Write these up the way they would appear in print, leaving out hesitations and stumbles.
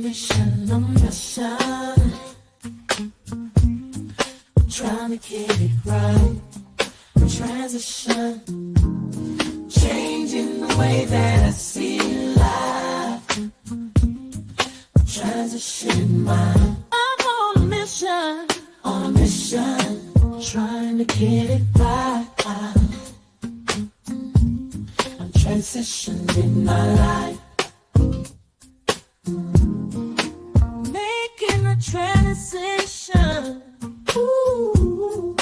on mission. I'm trying to get it right. Transition, changing the way that I see life. Transition mind. I'm on a mission, trying to get it right. I'm transitioning my life. Making a transition. Ooh,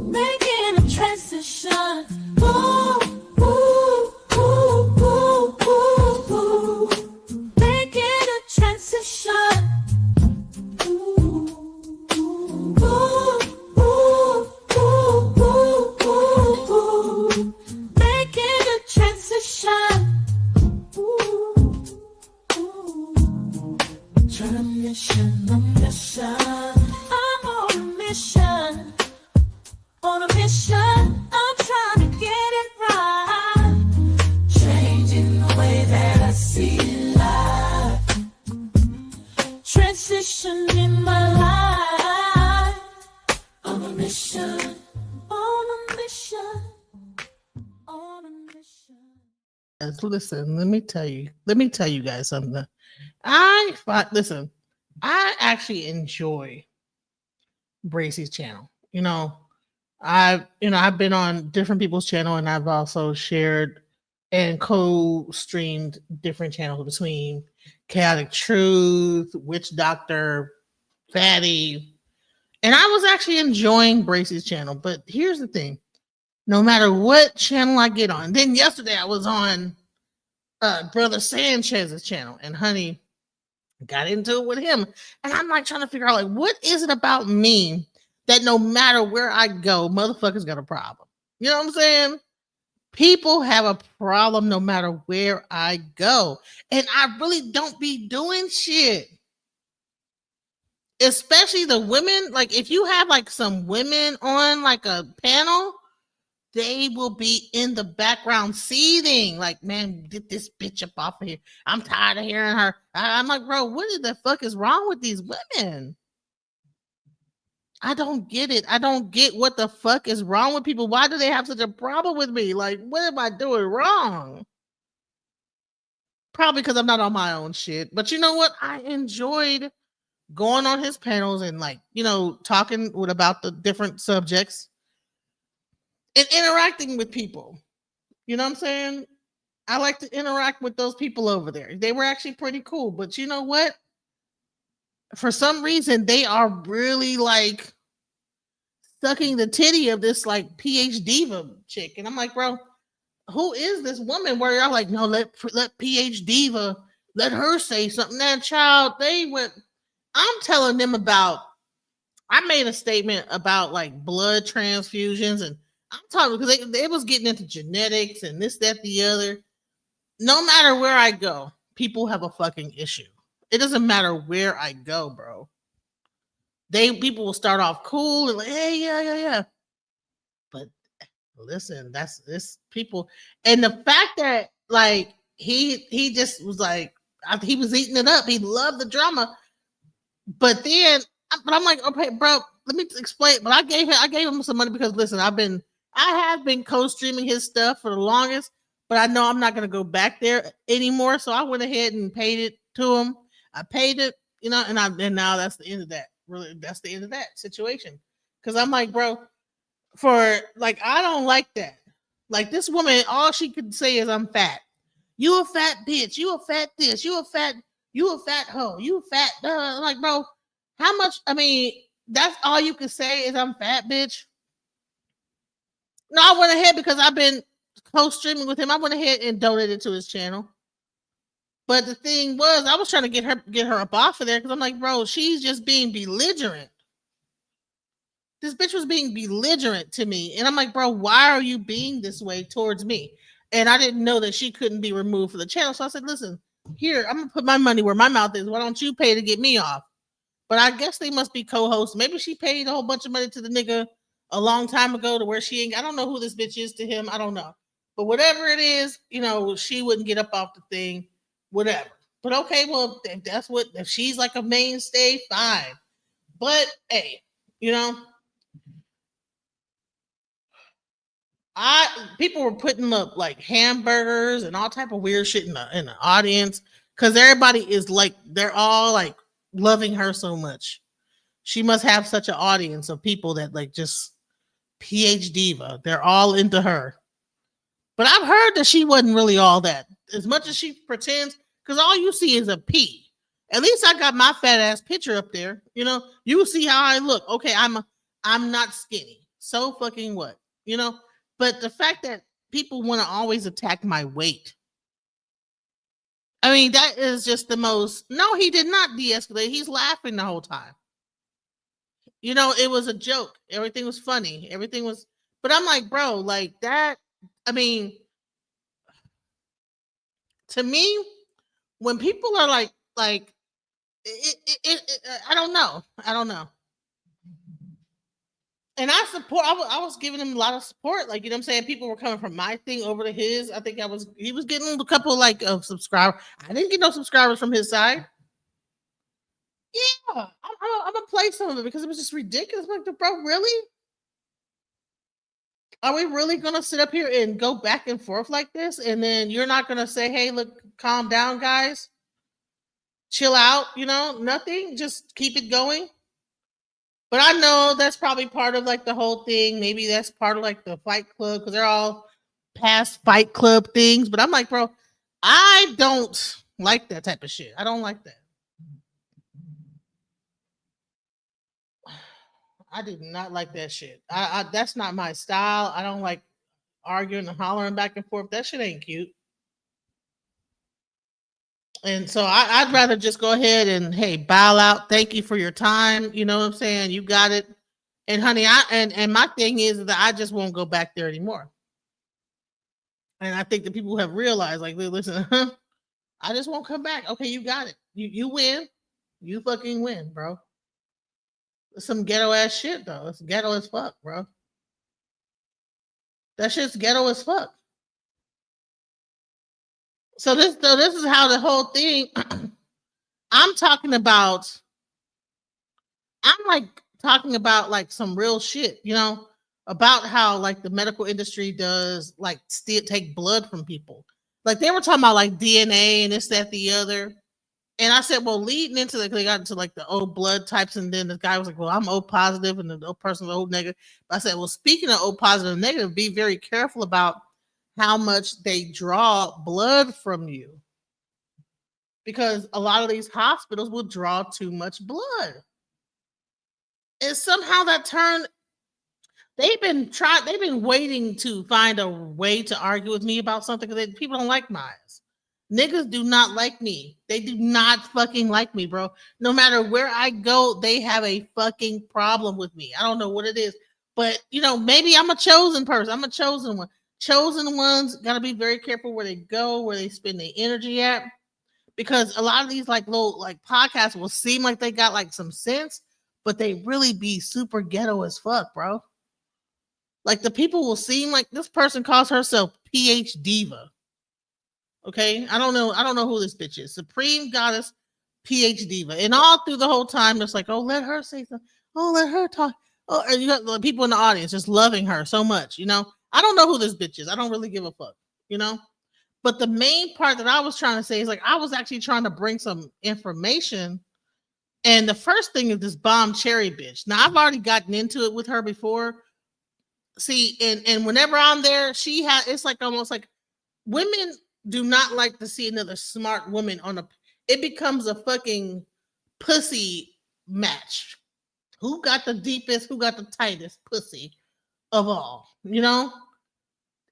making a transition. Ooh, ooh, ooh, ooh, ooh, ooh. Making a transition. Ooh, ooh, ooh, ooh, ooh, ooh, ooh. Making a transition. Trying to mission, I'm on a mission. On a mission, I'm trying to get it right. Changing the way that I see life. Transitioning my life. On a mission. On a mission. On a mission. Listen, let me tell you guys something. Listen, I actually enjoy Bracey's channel. I've been on different people's channel, and I've also shared and co-streamed different channels between Chaotic Truth, Witch Doctor, Fatty, and I was actually enjoying Bracey's channel. But here's the thing: no matter what channel I get on, then yesterday I was on Brother Sanchez's channel, and honey, got into it with him, and I'm like trying to figure out, like, what is it about me that no matter where I go, motherfuckers got a problem? You know what I'm saying? People have a problem no matter where I go, and I really don't be doing shit. Especially the women. Like, if you have like some women on like a panel, they will be in the background seething. Like, man, get this bitch up off of here. I'm tired of hearing her. I'm like, bro, what the fuck is wrong with these women? I don't get it. I don't get what the fuck is wrong with people. Why do they have such a problem with me? Like, what am I doing wrong? Probably because I'm not on my own shit. But you know what? I enjoyed going on his panels and, like, talking about the different subjects and interacting with people. You know what I'm saying? I like to interact with those people over there. They were actually pretty cool. But you know what? For some reason, they are really like sucking the titty of this like PH Diva chick. And I'm like, bro, who is this woman? Where y'all like, no, let PH Diva, let her say something. That child, I'm telling them about, I made a statement about like blood transfusions, and I'm talking because they was getting into genetics and this, that, the other. No matter where I go, people have a fucking issue. It doesn't matter where I go, bro. People will start off cool and like, hey, yeah. But listen, that's this people. And the fact that like he just was like, he was eating it up. He loved the drama. But I'm like, okay, bro, let me explain. But I gave him some money because listen, I have been co-streaming his stuff for the longest, but I know I'm not gonna go back there anymore. So I went ahead and paid it to him. I paid it, and now that's the end of that. Really, that's the end of that situation. Because I'm like, bro, I don't like that. Like, this woman, all she could say is I'm fat. You a fat bitch. You a fat this. You a fat hoe. You a fat. I'm like, bro, how much? I mean, that's all you can say is I'm fat, bitch. No, I went ahead because I've been co-streaming with him. I went ahead and donated to his channel. But the thing was, I was trying to get her up off of there because I'm like, bro, she's just being belligerent. This bitch was being belligerent to me. And I'm like, bro, why are you being this way towards me? And I didn't know that she couldn't be removed from the channel. So I said, listen, here, I'm going to put my money where my mouth is. Why don't you pay to get me off? But I guess they must be co-hosts. Maybe she paid a whole bunch of money to the nigga a long time ago to where I don't know who this bitch is to him. I don't know. But whatever it is, she wouldn't get up off the thing. Whatever. But okay, well, if that's what, if she's like a mainstay, fine. But hey, you know, people were putting up like hamburgers and all type of weird shit in the audience because everybody is like, they're all like loving her so much. She must have such an audience of people that like just PH diva. They're all into her. But I've heard that she wasn't really all that. As much as she pretends, because all you see is a P. At least I got my fat ass picture up there. You know, you see how I look. Okay, I'm not skinny. So fucking what? You know? But the fact that people want to always attack my weight. I mean, that is just the most. No, he did not de-escalate. He's laughing the whole time. You know, it was a joke. Everything was funny. Everything was, but I'm like, bro, like that. I mean, to me, when people are like, I don't know. I don't know. And I support. I was giving him a lot of support. Like, you know what I'm saying? People were coming from my thing over to his. I think he was getting a couple like of subscribers. I didn't get no subscribers from his side. Yeah, I'm gonna play some of it because it was just ridiculous. Like, bro, really? Are we really gonna sit up here and go back and forth like this? And then you're not gonna say, hey, look, calm down, guys. Chill out, you know, nothing. Just keep it going. But I know that's probably part of like the whole thing. Maybe that's part of like the Fight Club because they're all past Fight Club things. But I'm like, bro, I don't like that type of shit. I don't like that. I did not like that shit. That's not my style. I don't like arguing and hollering back and forth. That shit ain't cute. And so I'd rather just go ahead and hey, bow out. Thank you for your time. You know what I'm saying? You got it. And honey, and my thing is that I just won't go back there anymore. And I think the people who have realized, like, listen, I just won't come back. Okay, you got it. You win. You fucking win, bro. It's some ghetto ass shit though. It's ghetto as fuck, bro. That shit's ghetto as fuck. So this is how the whole thing. I'm talking about. I'm like talking about like some real shit, you know, about how like the medical industry does like still take blood from people. Like they were talking about like DNA and this, that, the other. And I said, well, leading into they got into like the O blood types, and then the guy was like, well, I'm O positive, and the O person was O negative. But I said, well, speaking of O positive and negative, be very careful about how much they draw blood from you, because a lot of these hospitals will draw too much blood. And somehow that turned. They've been waiting to find a way to argue with me about something because people don't like my ass. Niggas do not like me. They do not fucking like me, bro. No matter where I go, they have a fucking problem with me. I don't know what it is, but you know, maybe I'm a chosen person. I'm a chosen one. Chosen ones got to be very careful where they go, where they spend their energy at, because a lot of these like little like podcasts will seem like they got like some sense, but they really be super ghetto as fuck, bro. Like the people will seem like this person calls herself PH Diva. Okay, I don't know. I don't know who this bitch is. Supreme Goddess PH Diva, and all through the whole time, it's like, oh, let her say something. Oh, let her talk. Oh, and you got the people in the audience just loving her so much. You know, I don't know who this bitch is. I don't really give a fuck. You know, but the main part that I was trying to say is like I was actually trying to bring some information. And the first thing is this bomb cherry bitch. Now I've already gotten into it with her before. See, and whenever I'm there, she has. It's like almost like women do not like to see another smart woman on a. It becomes a fucking pussy match. Who got the deepest? Who got the tightest pussy of all? You know,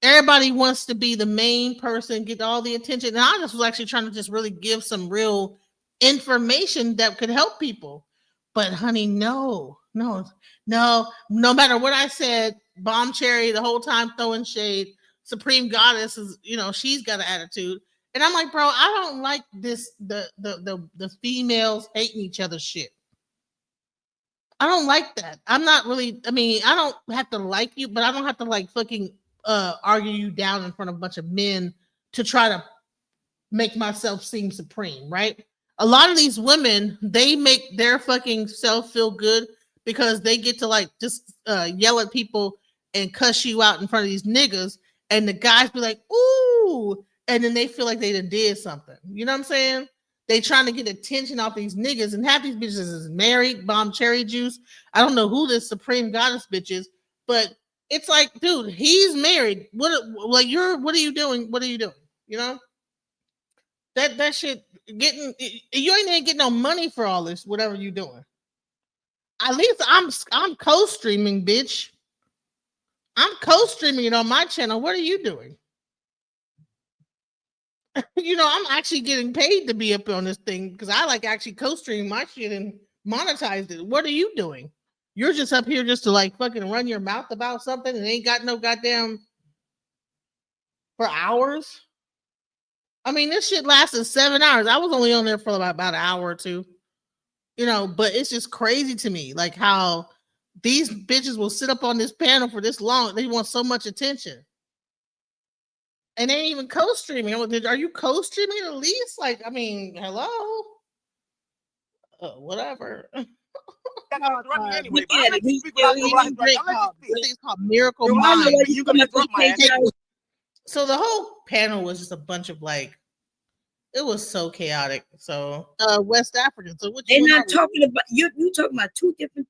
everybody wants to be the main person, get all the attention. And I just was actually trying to just really give some real information that could help people. But honey, no, no, no. No matter what I said, bomb cherry the whole time throwing shade. Supreme Goddess is, you know, she's got an attitude. And I'm like, bro, I don't like this, the females hating each other shit. I don't like that. I'm not really, I mean, I don't have to like you, but I don't have to like fucking argue you down in front of a bunch of men to try to make myself seem supreme, right? A lot of these women, they make their fucking self feel good because they get to like just yell at people and cuss you out in front of these niggas, and the guys be like, "Ooh," and then they feel like they done did something. You know what I'm saying? They trying to get attention off these niggas, and half these bitches is married, bomb cherry juice. I don't know who this supreme goddess bitch is, but it's like, dude, he's married. What are you doing? What are you doing? You know? That shit getting you ain't even getting no money for all this, whatever you doing. At least I'm co-streaming, bitch. I'm co-streaming it on my channel. What are you doing? I'm actually getting paid to be up on this thing because I like actually co-stream my shit and monetize it. What are you doing? You're just up here just to like fucking run your mouth about something and ain't got no goddamn for hours. I mean, this shit lasted 7 hours. I was only on there for about an hour or two, but it's just crazy to me, like how these bitches will sit up on this panel for this long. They want so much attention. And they ain't even co-streaming. Are you co-streaming at least? Like, I mean, hello? Whatever. Anyway, It's called Miracle Mind. So the whole panel was just a bunch of like, it was so chaotic. So West African. So what they're not talking about you talking about two different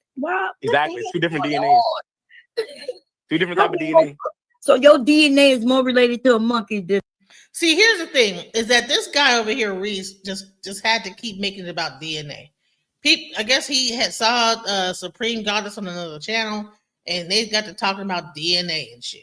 exactly, two different DNAs. Two different type of DNA. So your DNA is more related to a monkey than. See, here's the thing: is that this guy over here, Reese, just had to keep making it about DNA. I guess he had saw Supreme Goddess on another channel, and they got to talking about DNA and shit.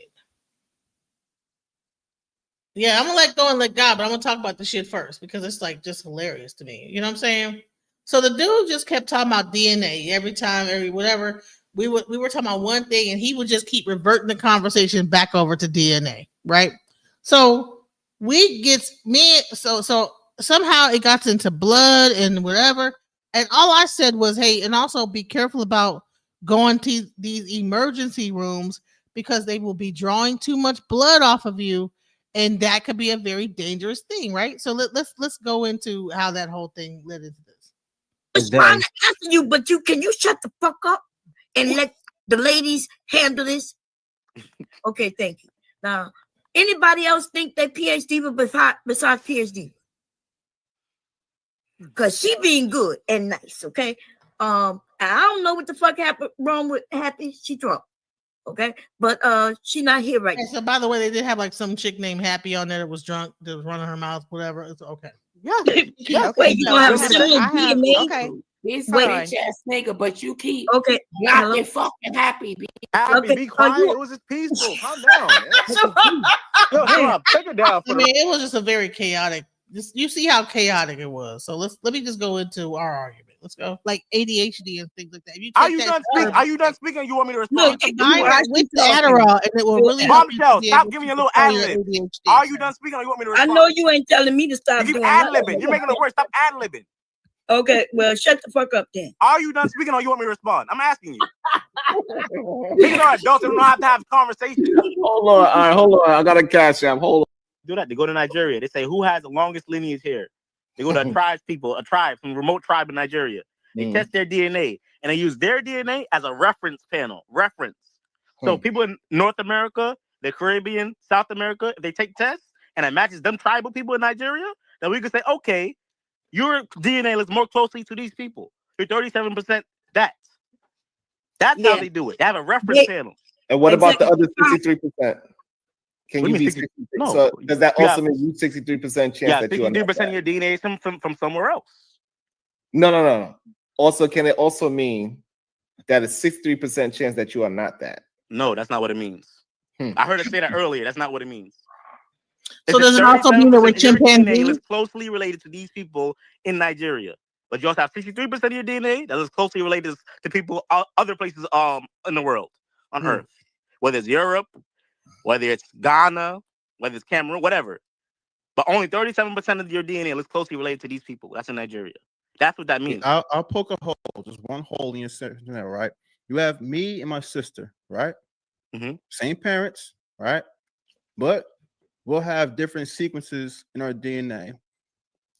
Yeah, I'm gonna let go and let God, but I'm gonna talk about the shit first because it's like just hilarious to me. You know what I'm saying? So the dude just kept talking about DNA every time, whatever. We were talking about one thing, and he would just keep reverting the conversation back over to DNA, right? So so somehow it got into blood and whatever. And all I said was, hey, and also be careful about going to these emergency rooms because they will be drawing too much blood off of you, and that could be a very dangerous thing, right? So let's go into how that whole thing led into this. I'm asking you, but can you shut the fuck up and let the ladies handle this? Okay, thank you. Now, anybody else think they PhD besides PhD? Because she being good and nice, okay? I don't know what the fuck happened wrong with Happy. She drunk, okay? But she not here right now. So by the way, they did have like some chick named Happy on there that was drunk, that was running her mouth, whatever. It's okay. Yeah. Wait, you gonna have similar DNA? Okay. He's a bitch ass nigga, but you keep not fucking happy. Happy, be quiet. It was just peaceful. Calm down, man. Take it down. I mean, it was just a very chaotic. You see how chaotic it was. So let me just go into our argument. Let's go. Like ADHD and things like that. Are you done speaking? Are you done speaking? You want me to respond? No, I went to Adderall and it will really Bombshell, stop giving me a little ad lib. Are you done speaking or you want me to respond? I know you ain't telling me to stop. You keep ad libbing. You're making it worse. Stop ad libbing. Okay, well, shut the fuck up then. Are you done speaking or you want me to respond? I'm asking you. These are adults who don't have to have conversations. Hold on. All right, hold on. I got a cash app. Hold on. Do that. They go to Nigeria. They say, who has the longest lineage here? They go to a tribe from a remote tribe in Nigeria. They test their DNA, and they use their DNA as a reference panel. So people in North America, the Caribbean, South America, if they take tests, and it matches them tribal people in Nigeria, then we could say, okay, your DNA looks more closely to these people. You're 37% that. That's how they do it. They have a reference panel. And what about the other 63%? Can you be 63%? No. So does that also mean you 63% chance that you are 63% of your DNA is from somewhere else? No. Also, can it also mean that it's 63% chance that you are not that? No, that's not what it means. I heard it say that earlier. That's not what it means. So does it also mean that we're chimpanzees? Is closely related to these people in Nigeria, but you also have 63% of your DNA that is closely related to people other places in the world on Earth, whether it's Europe, whether it's Ghana, whether it's Cameroon, whatever. But only 37% of your DNA is closely related to these people. That's in Nigeria. That's what that means. I'll poke a hole, just one hole in your scenario, right? You have me and my sister, right? Same parents, right? But we'll have different sequences in our DNA.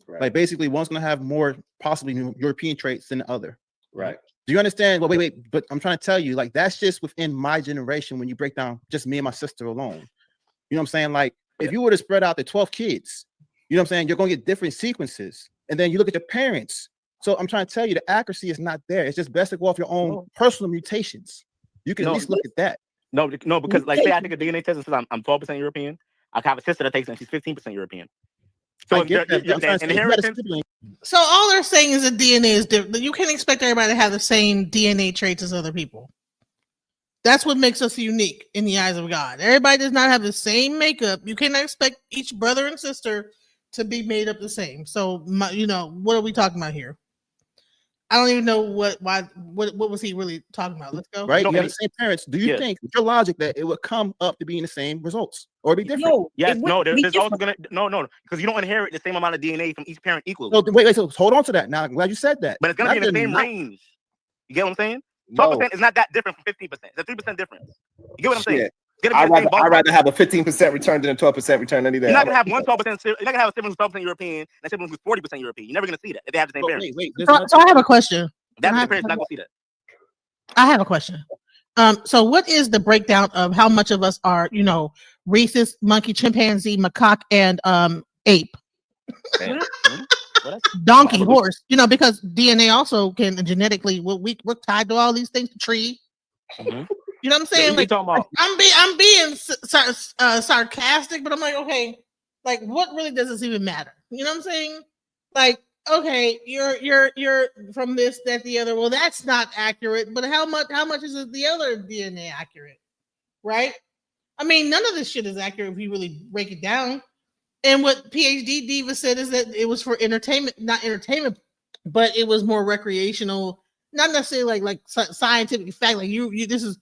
Right. Like basically, one's gonna have more possibly European traits than the other. Right. Do you understand? Well, wait. But I'm trying to tell you, like that's just within my generation. When you break down just me and my sister alone, you know what I'm saying? Like if you were to spread out the 12 kids, you know what I'm saying? You're gonna get different sequences, and then you look at your parents. So I'm trying to tell you, the accuracy is not there. It's just best to go off your own personal mutations. You can at least look at that. No, because like say I take a DNA test and says I'm 12% European. I have a sister that takes it and she's 15% European. So I get that, but I'm trying to say, if you had a inheritance. sibling, So all they're saying is that DNA is different. You can't expect everybody to have the same DNA traits as other people. That's what makes us unique in the eyes of God. Everybody does not have the same makeup. You cannot expect each brother and sister to be made up the same. So, what are we talking about here? I don't even know what was he really talking about. Let's go. right? You have the same parents. Do you think, with your logic, that it would come up to being the same results or be different? No. Yes, no. There's also gonna no, because you don't inherit the same amount of DNA from each parent equally. No, wait. So hold on to that. Now, I'm glad you said that. But it's gonna be in the same range. You get what I'm saying? 12% is not that different from 15%. It's a 3% difference. You get what I'm saying? I'd rather have a 15% return than a 12% return any day. You're not gonna have one 12%. You're not gonna have a sibling who's 12% European and a sibling who's 40% European. You're never gonna see that if they have the same parents. So I have a question. That's the parents not gonna see that. I have a question. So what is the breakdown of how much of us are, rhesus, monkey, chimpanzee, macaque, and ape? Donkey, horse, because DNA also can genetically, we're tied to all these things, tree. Mm-hmm. You know what I'm saying? Like, I'm being sarcastic, but I'm like, okay, like what really does this even matter? You know what I'm saying? Like, okay, you're from this, that, the other. Well, that's not accurate, but how much is the other DNA accurate? Right? I mean, none of this shit is accurate if you really break it down. And what PhD Diva said is that it was for entertainment, not entertainment, but it was more recreational, not necessarily like scientific fact. Like you this is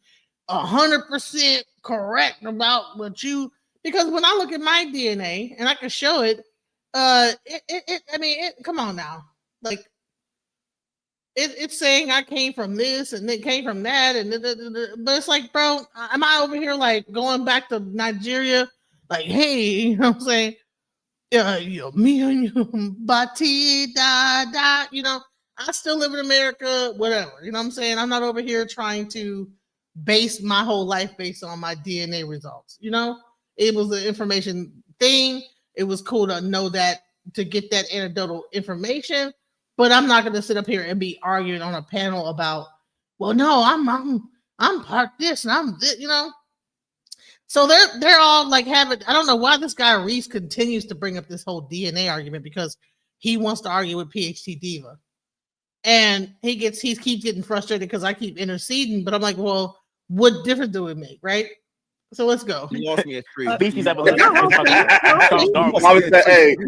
100% correct about what you, because when I look at my DNA and I can show it, come on now, like it's saying I came from this and it came from that, and but it's like, bro, am I over here like going back to Nigeria? Like, hey, you know what I'm saying? Me and you, bati da da. I still live in America. Whatever, you know what I'm saying? I'm not over here trying to base my whole life based on my DNA results. It was an information thing. It was cool to know that, to get that anecdotal information, but I'm not going to sit up here and be arguing on a panel about, well, no, I'm part this and I'm this, So they're all like having, I don't know why this guy Reese continues to bring up this whole DNA argument, because he wants to argue with PhD Diva. And he keeps getting frustrated because I keep interceding, but I'm like, well, what difference do it make, right? So let's go. You lost me at tree. Species evolution. Hey,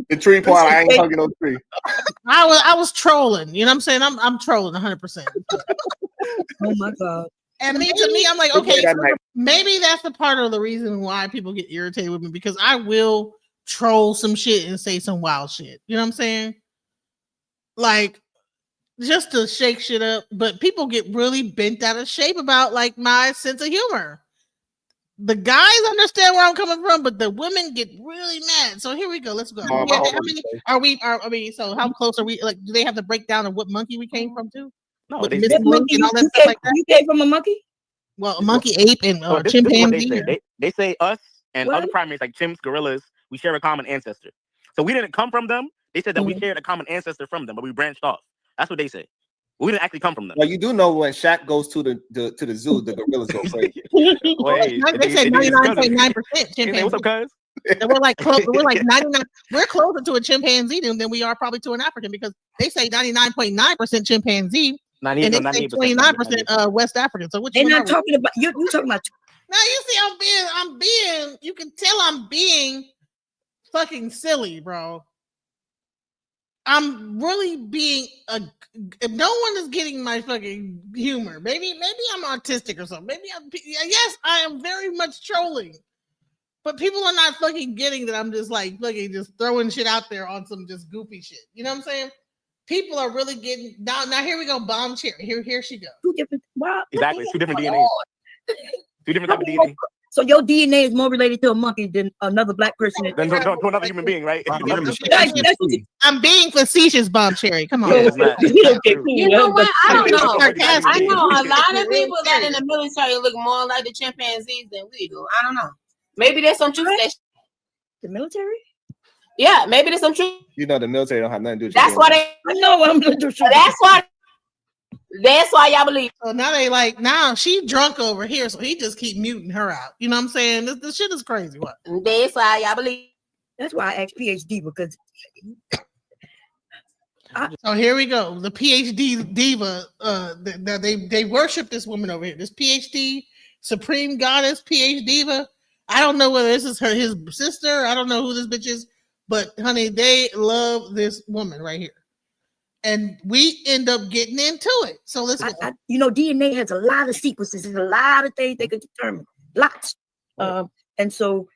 the tree part, I ain't hugging no tree. I was trolling, you know what I'm saying? I'm trolling 100%. Oh my God. And to me, I'm like, okay, so maybe that's the part of the reason why people get irritated with me, because I will troll some shit and say some wild shit. You know what I'm saying? Like, just to shake shit up, but people get really bent out of shape about like my sense of humor. The guys understand where I'm coming from, but the women get really mad. So here we go. Let's go. How many are we? So how close are we? Like, do they have the breakdown of what monkey we came from too? No, with they Miss Link and all that stuff like that. You came from a monkey? Well, a monkey, ape, and chimpanzee. They say us and other primates like chimps, gorillas, we share a common ancestor. So we didn't come from them. They said that we shared a common ancestor from them, but we branched off. That's what they say. We didn't actually come from them. Well, you do know when Shaq goes to the zoo, the gorillas go crazy. They said 99.9% chimpanzee. What's up, cuz? We're like 99. We're closer to a chimpanzee than we are probably to an African, because they say 99.9% chimpanzee, and they say 29% West African. So which they're not talking about you talking about. Now you see, I'm being. You can tell I'm being fucking silly, bro. I'm really being if no one is getting my fucking humor, maybe I'm autistic or something. Yes, I am very much trolling, but people are not fucking getting that I'm just like fucking just throwing shit out there on some just goofy shit. You know what I'm saying? People are really getting now. Here we go, bomb cherry. Here she goes. Two different. Wow, exactly. Two different DNAs. Two different type of DNA. So your DNA is more related to a monkey than another black person. Then to another human being, right? I'm being facetious, Bob Cherry. Come on. Yeah, it's not Okay, true. cool. You know what? I don't I'm being know. sarcastic. I know a lot of people that in the military look more like the chimpanzees than we do. I don't know. Maybe there's some truth. The military? Yeah, maybe there's some truth. You know the military don't have nothing to do with That's your why DNA. they. I know I'm not sure. That's why y'all believe. So now they like, now she drunk over here, so he just keep muting her out. You know what I'm saying? This shit is crazy. What? That's why y'all believe. That's why I asked PhD because So here we go. The PhD diva. They worship this woman over here. This PhD supreme goddess PhD diva. I don't know whether this is his sister. I don't know who this bitch is, but honey, they love this woman right here, and we end up getting into it. So let's. you know, DNA has a lot of sequences. There's a lot of things they could determine. Lots. And so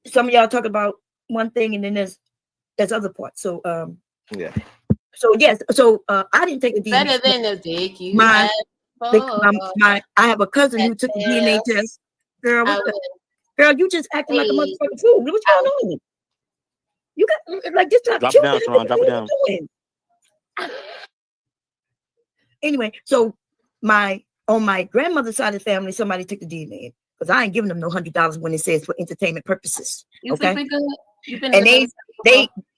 some of y'all talk about one thing, and then there's other parts. So Yeah. So yes, so I didn't take a DNA. Better than the dick you my, had. I have a cousin who took the DNA test. Girl, girl, you just acting like a motherfucking fool. What's going on? You got like this type Drop of it down, Sharon. Drop it down. Anyway, so on my grandmother's side of the family, somebody took the DNA because I ain't giving them no $100 when it says for entertainment purposes. Okay, and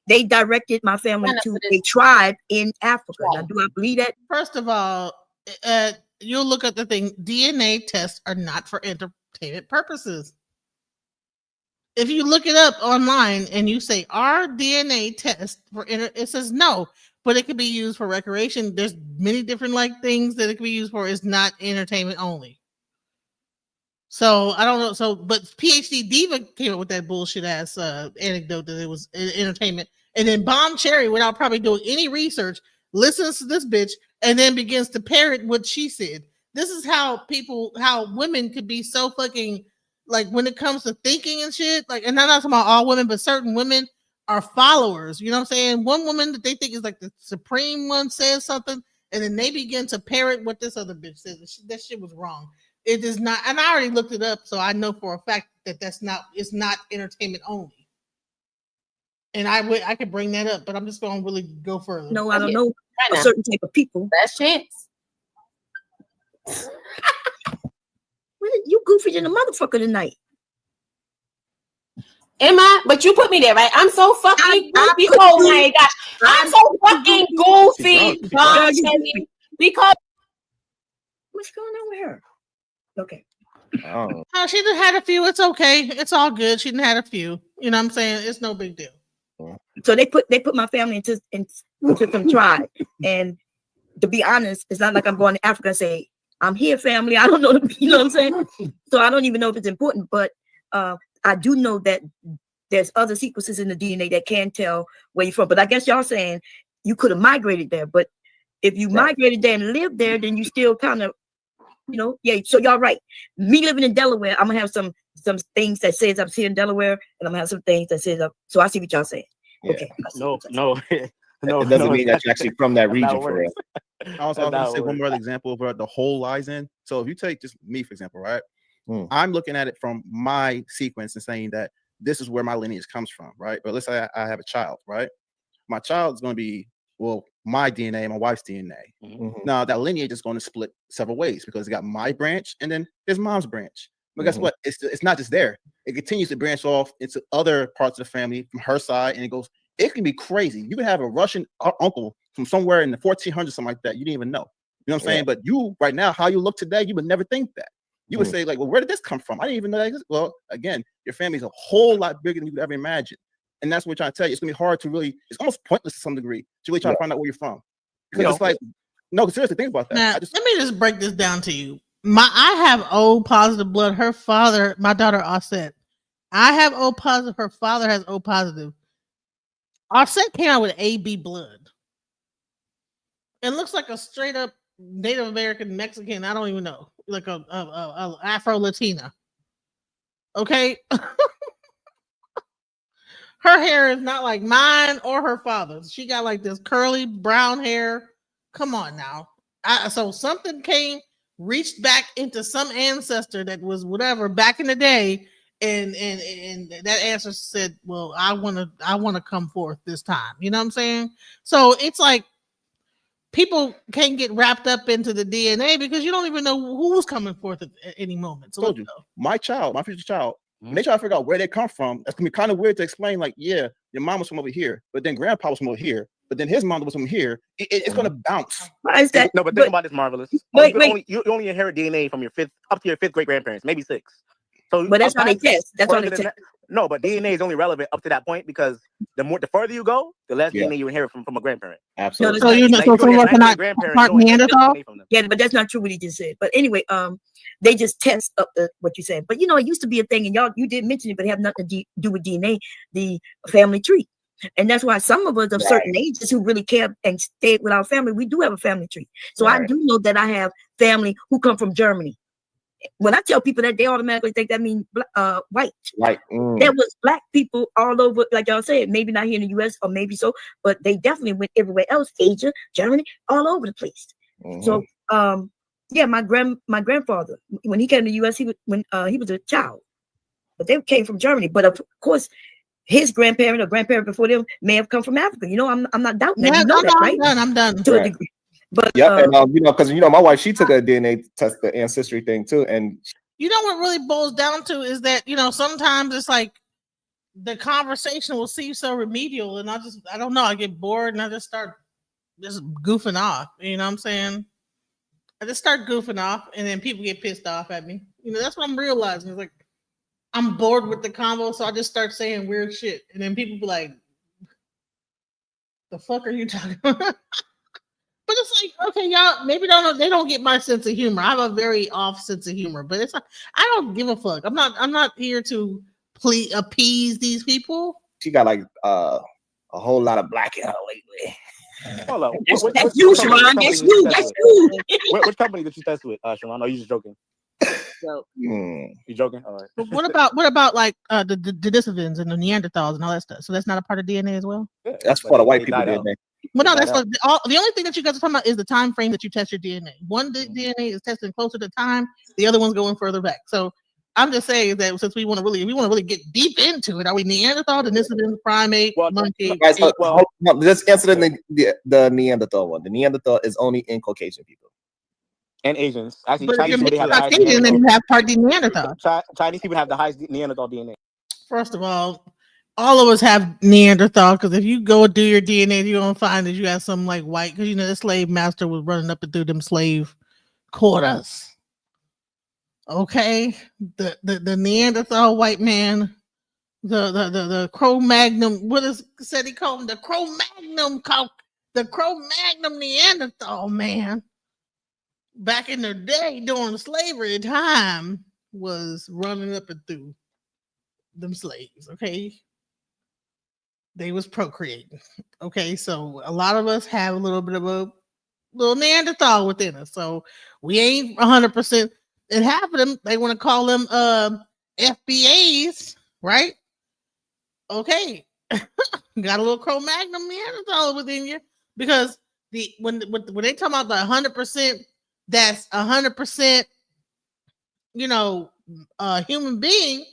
they directed my family to a tribe in Africa. Now, do I believe that? First of all, you'll look at the thing. DNA tests are not for entertainment purposes. If you look it up online and you say, "Our DNA test for it says no, but it can be used for recreation." There's many different things that it can be used for. It's not entertainment only. So I don't know. So, but PhD Diva came up with that bullshit ass anecdote that it was entertainment, and then Bomb Cherry, without probably doing any research, listens to this bitch and then begins to parrot what she said. This is how women could be so fucking when it comes to thinking and shit. And I'm not talking about all women, but certain women are followers. You know what I'm saying? One woman that they think is like the supreme one says something, and then they begin to parrot what this other bitch says. That shit was wrong. It is not, and I already looked it up, so I know for a fact that it's not entertainment only. And I could bring that up, but I'm just going to really go further. No, I don't know a certain type of people. That's chance. You goofy than a motherfucker tonight. Am I? But you put me there, right? I'm so fucking goofy. Oh my gosh. I'm so fucking goofy. Because what's going on with her? Okay. Oh. She done had a few. It's okay. It's all good. She done had a few. You know what I'm saying? It's no big deal. So they put my family into some tribe. And to be honest, it's not like I'm going to Africa and say, I'm here, family. I don't know, you know what I'm saying? So I don't even know if it's important, but I do know that there's other sequences in the DNA that can tell where you're from. But I guess y'all saying you could have migrated there. But if you migrated there and lived there, then you still kind of, so y'all right. Me living in Delaware, I'm gonna have some things that says I'm here in Delaware, and I'm gonna have some things that says so I see what y'all saying. Yeah. Okay. No. It doesn't mean that you're actually from that region for real. I was going to say one more example of where the whole lies in. So if you take just me, for example, right? I'm looking at it from my sequence and saying that this is where my lineage comes from, right? But let's say I have a child, right? My child is going to be, my DNA, my wife's DNA. Now that lineage is going to split several ways because it got my branch and then his mom's branch. But guess what? It's not just there. It continues to branch off into other parts of the family from her side, and it can be crazy. You can have a Russian uncle from somewhere in the 1400s, something like that. You didn't even know. You know what I'm saying? But you right now, how you look today, you would never think that. You would say, where did this come from? I didn't even know that existed. Well, again, your family's a whole lot bigger than you could ever imagine. And that's what we're trying to tell you. It's gonna be hard to it's almost pointless to some degree to really try to find out where you're from. Because it's seriously, think about that. Now, let me just break this down to you. I have O positive blood. Her father, my daughter Offset, I have O positive. Her father has O positive. Offset came out with AB blood. It looks like a straight up Native American Mexican. I don't even know, like a Afro Latina. Okay. Her hair is not like mine or her father's. She got like this curly brown hair. Come on now. So something came reached back into some ancestor that was whatever back in the day, and that ancestor said, well, I want to come forth this time. You know what I'm saying? So it's like people can't get wrapped up into the DNA because you don't even know who's coming forth at any moment. So Told you, my future child, when they try to figure out where they come from, that's gonna be kind of weird to explain. Like, yeah, your mom was from over here, but then grandpa was from over here, but then his mom was from here. It's gonna bounce. Why is that? No, but think about this, Marvelous. You only inherit DNA from your fifth up to your fifth great grandparents, maybe six. So, but that's how they test. That's how they test. No, but DNA is only relevant up to that point because the further you go, the less DNA you inherit from a grandparent. Absolutely. So you know, so someone cannot part Neanderthal. Yeah, but that's not true what he just said. But anyway, they just test up what you said. But you know, it used to be a thing, and you did mention it, but it have nothing to do with DNA, the family tree. And that's why some of us of certain ages who really care and stay with our family, we do have a family tree. So I do know that I have family who come from Germany. When I tell people that, they automatically think that means white. There was black people all over, like y'all said, maybe not here in the U.S. or maybe so, but they definitely went everywhere else, Asia, Germany, all over the place. So, yeah, my grandfather, when he came to the U.S., he was a child, but they came from Germany. But of course, his grandparent or grandparent before them may have come from Africa. You know, I'm not doubting that. Yeah, you know that, right? I'm done. To a degree. But and you know, because you know, my wife, she took a DNA test, the ancestry thing too, and you know what really boils down to is that, you know, sometimes it's like the conversation will seem so remedial, and I don't know, I get bored and I just start just goofing off. You know what I'm saying? I just start goofing off, and then people get pissed off at me. You know, that's what I'm realizing. It's like I'm bored with the convo, so I just start saying weird shit, and then people be like, "The fuck are you talking about?" But it's like, okay, y'all, maybe they don't get my sense of humor. I have a very off sense of humor, but it's like, I don't give a fuck. I'm not here to appease these people. She got like a whole lot of black in her lately. Hold on. That's you, Sharon. That's you. That's you. Which company did you test with, Sharon? Are you just joking? You joking? All right. But what about like the Denisovans and the Neanderthals and all that stuff? So that's not a part of DNA as well? Yeah, that's part of white people DNA. Well, no, that's the only thing that you guys are talking about is the time frame that you test your DNA. One DNA is testing closer to time, the other one's going further back. So I'm just saying that since we want to really get deep into it, are we Neanderthal, Denisovans, primate, monkey? Guys, let's answer the Neanderthal one. The Neanderthal is only in Caucasian people and Asians. Actually, Chinese people have the highest Caucasian, then you have part Neanderthal. Chinese people have the highest Neanderthal DNA. First of all of us have Neanderthal, because if you go do your DNA, you're gonna find that you have some like white, because you know the slave master was running up and through them slave quarters. Okay, the Neanderthal white man, the Cro-Magnon, said he called him the Cro-Magnon Neanderthal man. Back in the day during slavery time was running up and through them slaves. Okay. They was procreating. Okay, so a lot of us have a little bit of a little Neanderthal within us. So we ain't 100%. And half of them, they want to call them FBAs, right? Okay. Got a little Cro-Magnon Neanderthal within you, because when they talk about the 100%, that's 100%, you know, human being,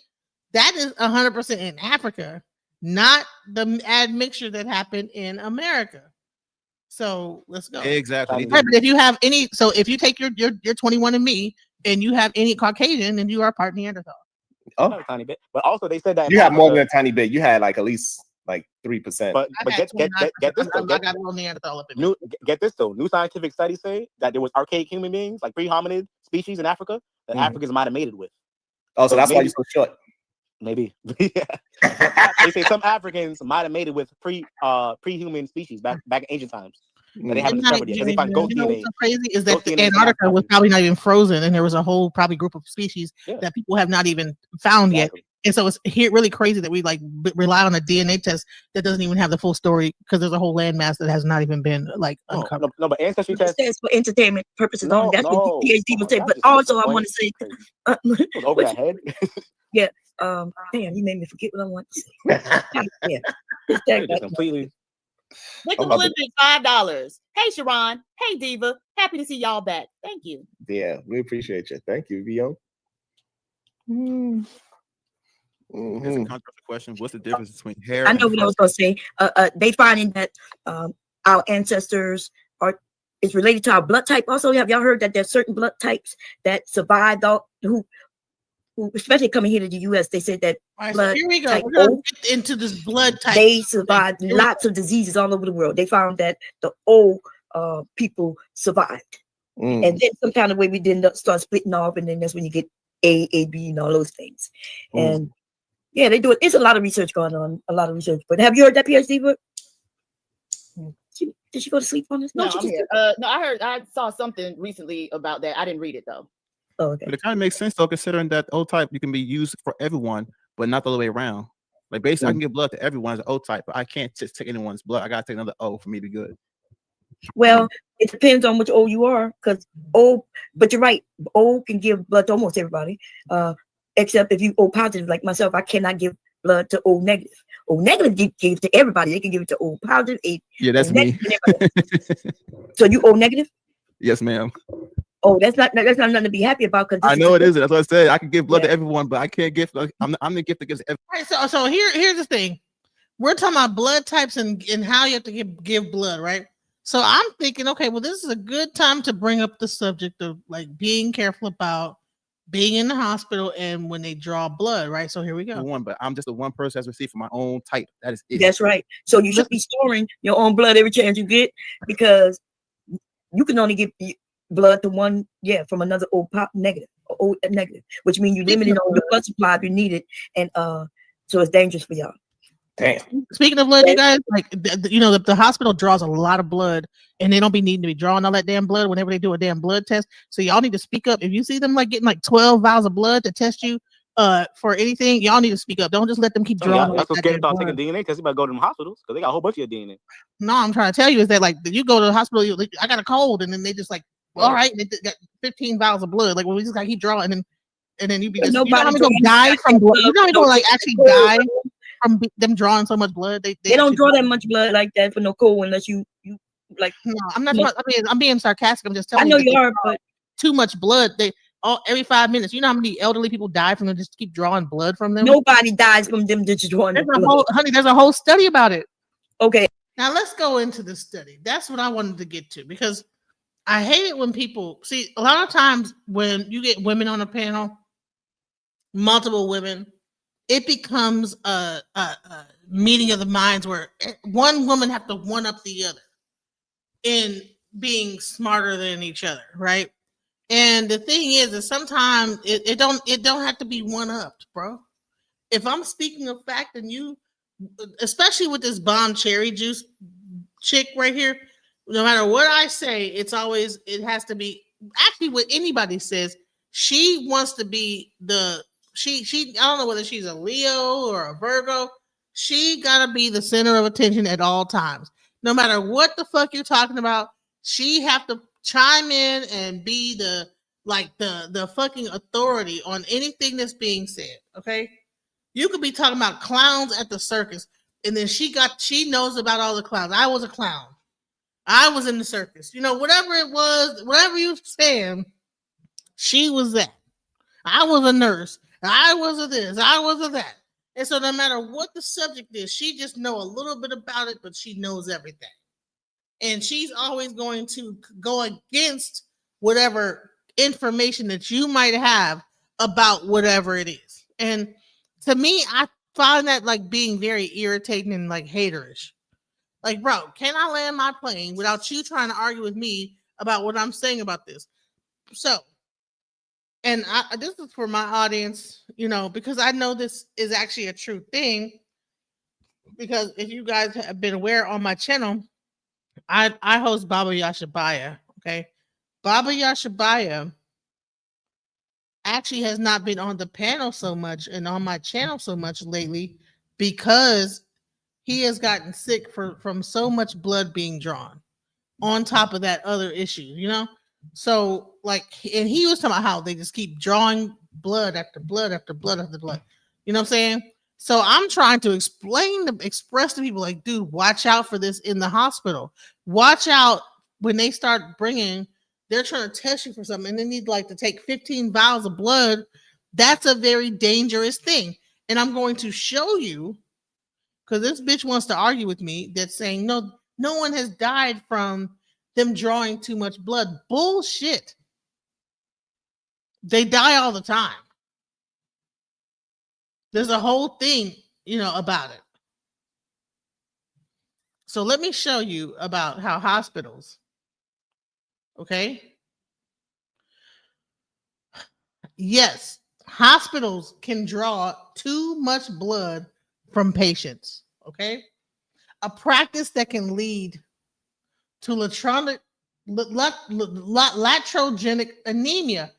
that is 100% in Africa, not the admixture that happened in America. So let's go. Exactly. Right, but if you have any, so if you take your 21andMe and you have any Caucasian, then you are part Neanderthal. Oh, a tiny bit. But also they said that you have more than a tiny bit. You had like at least like 3%. But get this though. I got a little Neanderthal up in me. Get this though. New scientific studies say that there was archaic human beings, like pre-hominid species in Africa, that Africans might have mated with. Oh, so that's why you're so short. Maybe. They say some Africans might have mated with pre-human species back in ancient times. That they haven't discovered yet. They find ghost DNA. What's so crazy is that Antarctica was probably not even frozen, and there was a whole probably group of species that people have not even found yet. And so it's really crazy that we like rely on a DNA test that doesn't even have the full story, because there's a whole landmass that has not even been like uncovered. No, but ancestry tests for entertainment purposes only. That's what the PhD would say. But also, I want to say, over that head. Yeah. Damn, you made me forget what I want to say. Yeah. Completely. Liquor I'm about Blend is $5. Hey, Sharon. Hey, Diva. Happy to see y'all back. Thank you. Yeah, we appreciate you. Thank you, Vio. It's a Mhm. controversial question. What's the difference between hair I and know what I was going to say. They finding that our ancestors are is related to our blood type. Also, have y'all heard that there's certain blood types that survived who especially coming here to the U.S. They said that All right, so blood here we go. type We're gonna O, get into this blood type. they survived Here we lots of diseases all over the world. They found that the O people survived, Mm. and then some kind of way we didn't start splitting off, and then that's when you get A, B, and all those things. Mm. And yeah, they do it. It's a lot of research going on, a lot of research. But have you heard that PhD book? Did she go to sleep on this? No, she I'm just here. No, I saw something recently about that. I didn't read it though. Oh, okay. But it kind of makes sense though, considering that O type you can be used for everyone, but not the other way around. Like basically, I can give blood to everyone as an O type, but I can't just take anyone's blood. I gotta take another O for me to be good. Well, it depends on which O you are, because O. But you're right. O can give blood to almost everybody, except if you O positive, like myself. I cannot give blood to O negative. O negative give to everybody. They can give it to O positive. Yeah, that's O me. negative. So you O negative? Yes, ma'am. Oh, that's not nothing to be happy about. Because I know it isn't. That's what I said. I can give blood Yeah. to everyone, but I can't give. I'm the gift that gives everyone. All right, so here's the thing. We're talking about blood types and how you have to give blood, right? So I'm thinking, okay, well, this is a good time to bring up the subject of like being careful about being in the hospital and when they draw blood, right? So here we go. One, but I'm just the one person that's received for my own type. That is it. That's right. So you should be storing your own blood every chance you get, because you can only give blood to one, from another O negative, which means you limited on your blood supply if you need it, and so it's dangerous for y'all. Damn. Speaking of blood, you guys, like the hospital draws a lot of blood, and they don't be needing to be drawing all that damn blood whenever they do a damn blood test. So y'all need to speak up if you see them like getting like 12 vials of blood to test you for anything. Y'all need to speak up. Don't just let them keep drawing. Y'all so scared about taking DNA because you better go to them hospitals because they got a whole bunch of your DNA. No, I'm trying to tell you is that like you go to the hospital, I got a cold, and then they just like, all right, and they got 15 vials of blood. Like, well, we just got to keep drawing, and then you be just, you know how many gonna die from blood? You know how many gonna like actually die from them drawing so much blood? They don't draw that much blood like that for no cold unless you like. No, I'm not. I'm being sarcastic. I'm just telling you. I know you are, but too much blood. They every 5 minutes. You know how many elderly people die from them just keep drawing blood from them? Nobody dies from them just drawing blood. There's a whole study about it. Okay. Now let's go into the study. That's what I wanted to get to, because I hate it when people see a lot of times when you get women on a panel, multiple women, it becomes a meeting of the minds where one woman have to one up the other in being smarter than each other, right? And the thing is sometimes it don't have to be one upped, bro. If I'm speaking of fact, and you, especially with this bomb cherry juice chick right here, no matter what I say, it has to be actually what anybody says. She wants to be she I don't know whether she's a Leo or a Virgo. She gotta be the center of attention at all times. No matter what the fuck you're talking about, she have to chime in and be the fucking authority on anything that's being said. Okay, you could be talking about clowns at the circus, and then she knows about all the clowns. I was a clown. I was in the circus. Whatever it was, whatever you saying, she was that. I was a nurse. I was a this. I was a that. And so no matter what the subject is, she just know a little bit about it, but she knows everything. And she's always going to go against whatever information that you might have about whatever it is. And to me, I find that like being very irritating and like haterish. Like, bro, can I land my plane without you trying to argue with me about what I'm saying about this? So, and this is for my audience, because I know this is actually a true thing. Because if you guys have been aware on my channel, I host Baba Yashabaya. Okay, Baba Yashabaya actually has not been on the panel so much and on my channel so much lately because he has gotten sick from so much blood being drawn on top of that other issue, So and he was talking about how they just keep drawing blood after blood after blood after blood. You know what I'm saying? So I'm trying to express to people like, dude, watch out for this in the hospital. Watch out when they start they're trying to test you for something and they need like to take 15 vials of blood. That's a very dangerous thing. And I'm going to show you, because this bitch wants to argue with me, that's saying no one has died from them drawing too much blood. Bullshit. They die all the time. There's a whole thing, about it. So let me show you about how hospitals, okay? Yes, hospitals can draw too much blood from patients, okay? A practice that can lead to latrogenic anemia,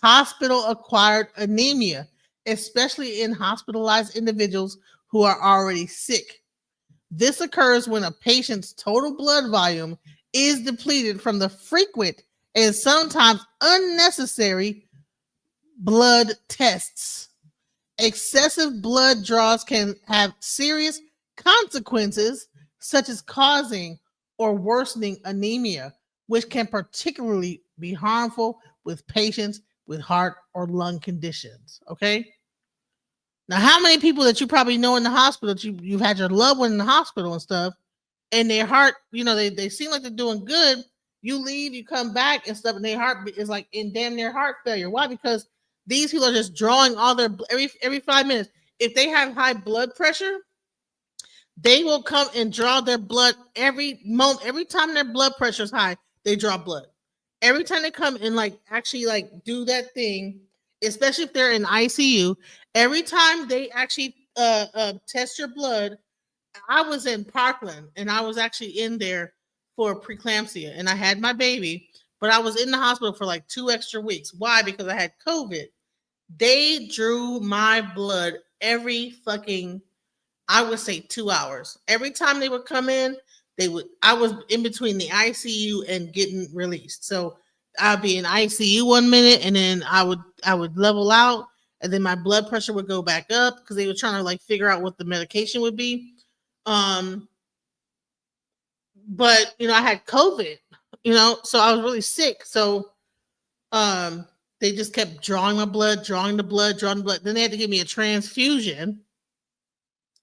hospital-acquired anemia, especially in hospitalized individuals who are already sick. This occurs when a patient's total blood volume is depleted from the frequent and sometimes unnecessary blood tests. Excessive blood draws can have serious consequences, such as causing or worsening anemia, which can particularly be harmful with patients with heart or lung conditions. Okay. Now, how many people that you probably know in the hospital, you've had your loved one in the hospital and stuff, and their heart, they seem like they're doing good. You leave, you come back and stuff, and their heart is like in damn near heart failure. Why? Because these people are just drawing all their every 5 minutes. If they have high blood pressure, they will come and draw their blood every moment. Every time their blood pressure is high, they draw blood. Every time they come and actually do that thing, especially if they're in ICU, every time they actually test your blood. I was in Parkland and I was actually in there for preeclampsia and I had my baby, but I was in the hospital for like 2 extra weeks. Why? Because I had COVID. They drew my blood every fucking, I would say 2 hours. Every time they would come in, I was in between the ICU and getting released. So I'd be in ICU 1 minute and then I would level out and then my blood pressure would go back up because they were trying to figure out what the medication would be. But I had COVID, so I was really sick. So they just kept drawing my blood, drawing the blood. Then they had to give me a transfusion.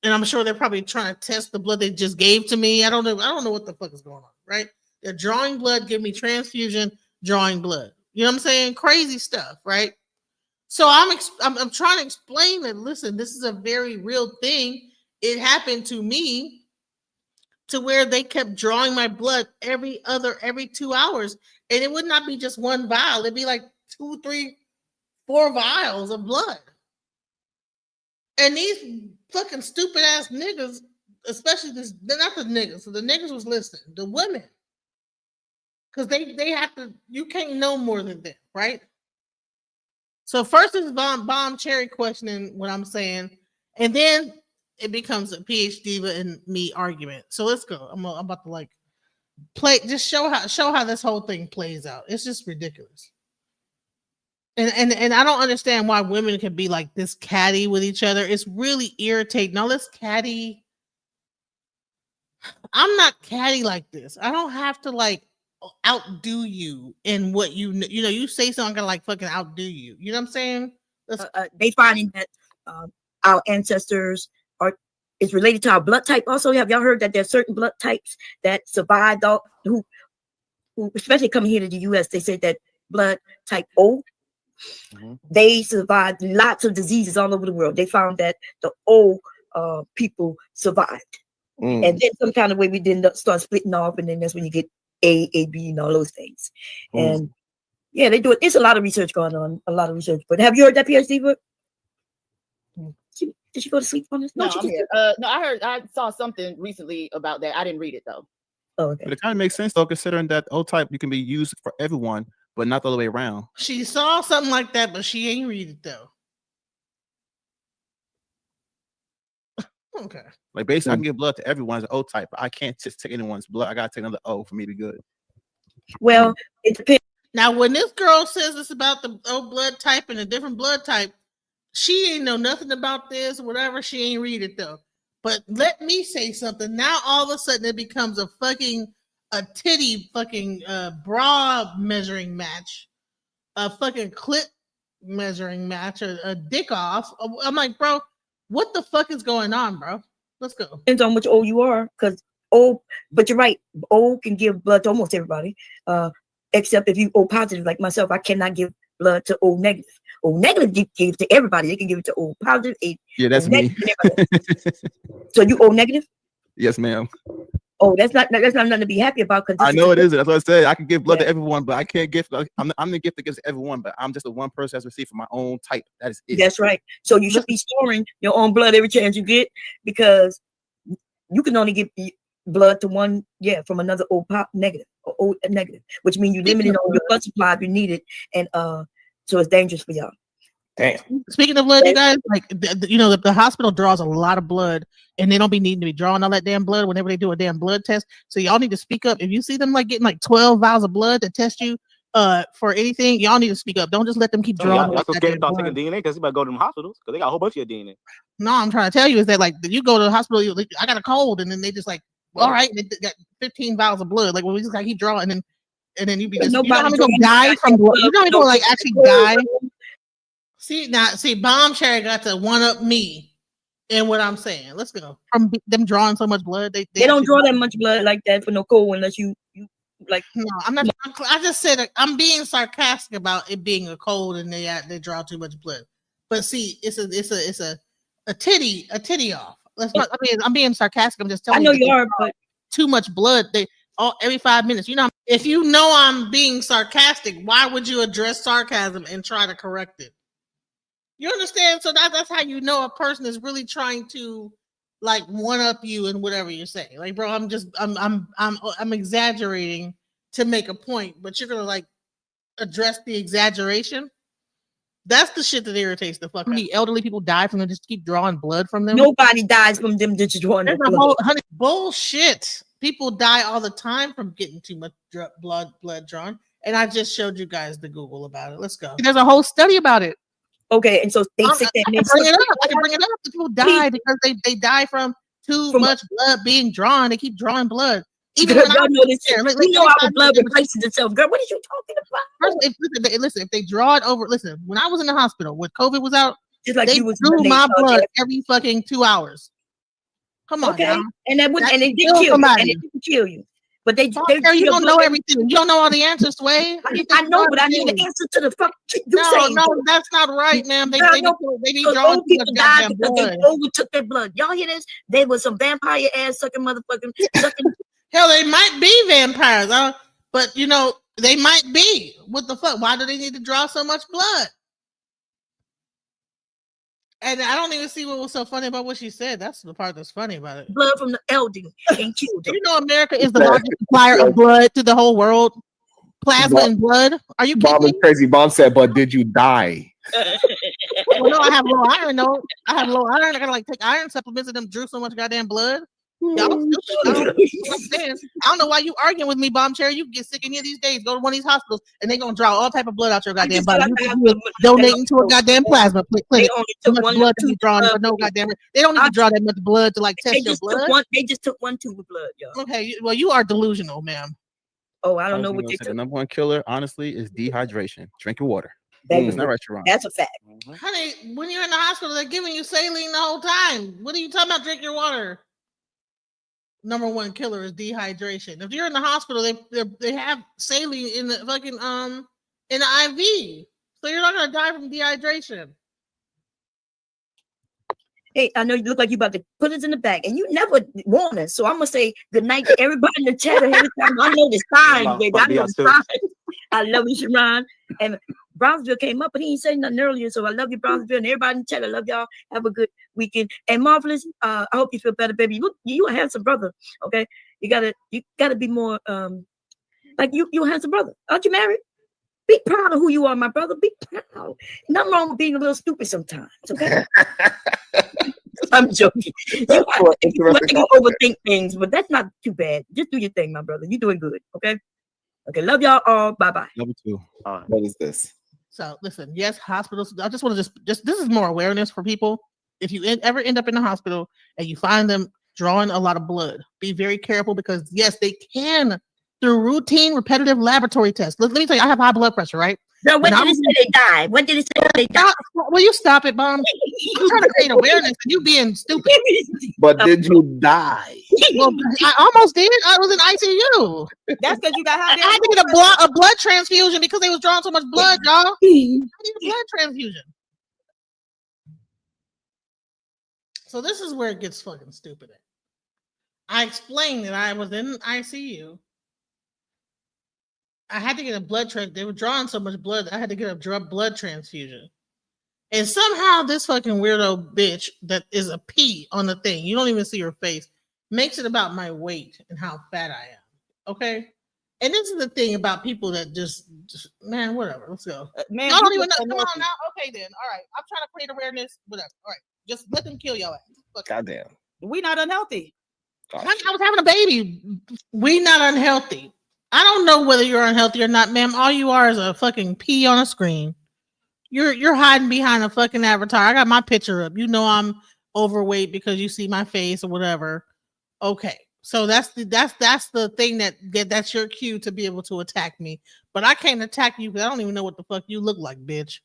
And I'm sure they're probably trying to test the blood they just gave to me. I don't know what the fuck is going on, right? They're drawing blood, give me transfusion, drawing blood. You know what I'm saying? Crazy stuff, right? So I'm trying to explain that, listen, this is a very real thing. It happened to me to where they kept drawing my blood every 2 hours. And it would not be just one vial. It'd be like 2, 3, 4 vials of blood. And these fucking stupid ass niggas, especially not the niggas. So the niggas was listening, the women. Because they have to, you can't know more than them, right? So first is bomb cherry questioning what I'm saying. And then it becomes a PhD and me argument. So let's go. I'm about to play, just show how this whole thing plays out. It's just ridiculous. And I don't understand why women can be like this catty with each other. It's really irritating. Now let's catty. I'm not catty like this. I don't have to outdo you in what you say something, I'm gonna fucking outdo you. You know what I'm saying? They finding that our ancestors is related to our blood type. Also, have y'all heard that there's certain blood types that survived who especially coming here to the US, they say that blood type O, they survived lots of diseases all over the world. They found that the O people survived. And then some kind of way we didn't start splitting off, and then that's when you get A, B, and all those things. And yeah, they do it. There's a lot of research going on, But have you heard that, PhD? Did she go to sleep on this? No, I'm here. No, I saw something recently about that. I didn't read it though. Oh, okay. But it kind of makes sense though, considering that O type you can be used for everyone, but not the other way around. She saw something like that, but she ain't read it though. Okay. Like basically, I can give blood to everyone as an O type, but I can't just take anyone's blood. I gotta take another O for me to be good. Well, it depends. Now, when this girl says this about the O blood type and a different blood type, she ain't know nothing about this, whatever. She ain't read it though. But let me say something. Now all of a sudden it becomes a titty fucking bra measuring match, a fucking clit measuring match, a dick off. I'm like, bro, what the fuck is going on, bro? Let's go. Depends on which O you are, because O, but you're right. O can give blood to almost everybody, except if you O positive, like myself. I cannot give blood to O negative. O negative give to everybody. They can give it to O positive. Yeah, that's me. So you O negative? Yes, ma'am. Oh, that's not nothing to be happy about. Because I know it isn't. That's what I said. I can give blood to everyone, but I can't give. I'm the gift that gives to everyone, but I'm just the one person that's received from my own type. That is it. That's right. So you should be storing your own blood every chance you get, because you can only give blood to one, from another O negative or O negative, which means you limited on your blood supply if you need it, and so it's dangerous for y'all. Damn. Speaking of blood, you guys, like the hospital draws a lot of blood, and they don't be needing to be drawing all that damn blood whenever they do a damn blood test. So y'all need to speak up. If you see them like getting like 12 vials of blood to test you for anything, y'all need to speak up. Don't just let them keep drawing. Y'all so scared about taking DNA because you better go to them hospitals because they got a whole bunch of your DNA. No, I'm trying to tell you is that like you go to the hospital, you like, I got a cold, and then they just like, all right, they got 15 vials of blood. Like, well, we just gotta keep drawing, and then you be just, you know how many people die from blood? You know how many people like actually die? See, Bomb Cherry got to one up me in what I'm saying. Let's go. From them drawing so much blood, they don't draw that much blood like that for no cold unless you like. No, I'm not. I just said I'm being sarcastic about it being a cold and they draw too much blood. But see, it's a titty off. I'm being sarcastic. I'm just telling you. I know you are, but too much blood. Every 5 minutes. You know, if you know I'm being sarcastic, why would you address sarcasm and try to correct it? You understand? So that's how you know a person is really trying to like one up you and whatever you're saying. Like, bro, I'm exaggerating to make a point, but you're gonna like address the exaggeration. That's the shit that irritates the fuck. How many elderly people die from them just keep drawing blood from them? Nobody dies from them just drawing blood. Bullshit. People die all the time from getting too much blood drawn. And I just showed you guys the Google about it. Let's go. There's a whole study about it. Okay, and so they say that I can bring it up. People die because they die from too much blood being drawn. They keep drawing blood. Even when I know this, our blood replaces itself. Girl, what are you talking about? Listen, if they draw it over, when I was in the hospital when COVID was out, just like they drew my blood every fucking 2 hours. Come on, now. And it didn't kill you. And it didn't kill you. But you don't know everything. You don't know all the answers, Sway. I know, but I need the answer to the fuck. No, that's not right, ma'am. They be drawing old people died because they overtook their blood. Y'all hear this? They were some vampire ass sucking motherfucking sucking. Hell, they might be vampires, but they might be. What the fuck? Why do they need to draw so much blood? And I don't even see what was so funny about what she said. That's the part that's funny about it. Blood from the elderly and killed them. You know, America is the largest supplier of blood to the whole world. Plasma and blood. Are you kidding me? Crazy. Bomb said, but did you die? Well, no, I have low iron. No, I have low iron. I gotta take iron supplements, and them drew so much goddamn blood. Y'all stupid. I don't know why you arguing with me, Bomb Cherry. You get sick any of these days. Go to one of these hospitals, and they're gonna draw all type of blood out your goddamn body. You donating to a goddamn plasma clinic. They only took much blood to be drawn, but no goddamn. They don't need to draw that much blood to like test your blood. They just took 1 tube of blood, y'all. Okay, well, you are delusional, ma'am. Oh, I don't know what they took. The number one killer, honestly, is dehydration. Drink your water. That's not restaurant. That's a fact. Honey, when you're in the hospital, they're giving you saline the whole time. What are you talking about? Drink your water. Number one killer is dehydration. If you're in the hospital, they have saline in the fucking in the IV, so you're not gonna die from dehydration. Hey, I know you look like you about to put us in the back, and you never warn us. So I'm gonna say good night to everybody in the chat ahead of time. I know the signs, baby. I know the signs. I love you, Sharon. And Brownsville came up, but he ain't saying nothing earlier. So I love you, Brownsville, and everybody in the chat. I love y'all. Have a good weekend. And Marvelous, I hope you feel better, baby. Look, you a handsome brother. Okay, you gotta be more like you a handsome brother. Aren't you married? Be proud of who you are, my brother. Be proud. Nothing wrong with being a little stupid sometimes. Okay. I'm joking. You overthink things, but that's not too bad. Just do your thing, my brother. You're doing good. Okay. Okay. Love y'all all. Bye bye. Number 2. What is this? So listen, yes, hospitals. I just want to just this is more awareness for people. If you ever end up in the hospital and you find them drawing a lot of blood, be very careful because yes, they can through routine, repetitive laboratory tests. Let me tell you, I have high blood pressure, right? No, when did it say they died? When did it say they died? Will you stop it, Bomb? I'm trying to create awareness and you being stupid. But did you die? Well, I almost did. I was in ICU. That's because you got high. I had to get a blood transfusion because they was drawing so much blood, y'all. I need a blood transfusion. So this is where it gets fucking stupid. I explained that I was in ICU. I had to get a blood transfusion. They were drawing so much blood. I had to get a blood transfusion. And somehow this fucking weirdo bitch that is a P on the thing, you don't even see her face, makes it about my weight and how fat I am. Okay? And this is the thing about people that just man, whatever. Let's go. Man, I don't even know. Come on now. Okay, then. All right. I'm trying to create awareness. Whatever. All right. Just let them kill your ass. Goddamn. we not unhealthy. I was having a baby. We not unhealthy. I don't know whether you're unhealthy or not, ma'am. All you are is a fucking P on a screen. You're hiding behind a fucking avatar. I got my picture up. You know I'm overweight because you see my face or whatever. Okay. So that's the thing that's your cue to be able to attack me. But I can't attack you because I don't even know what the fuck you look like, bitch.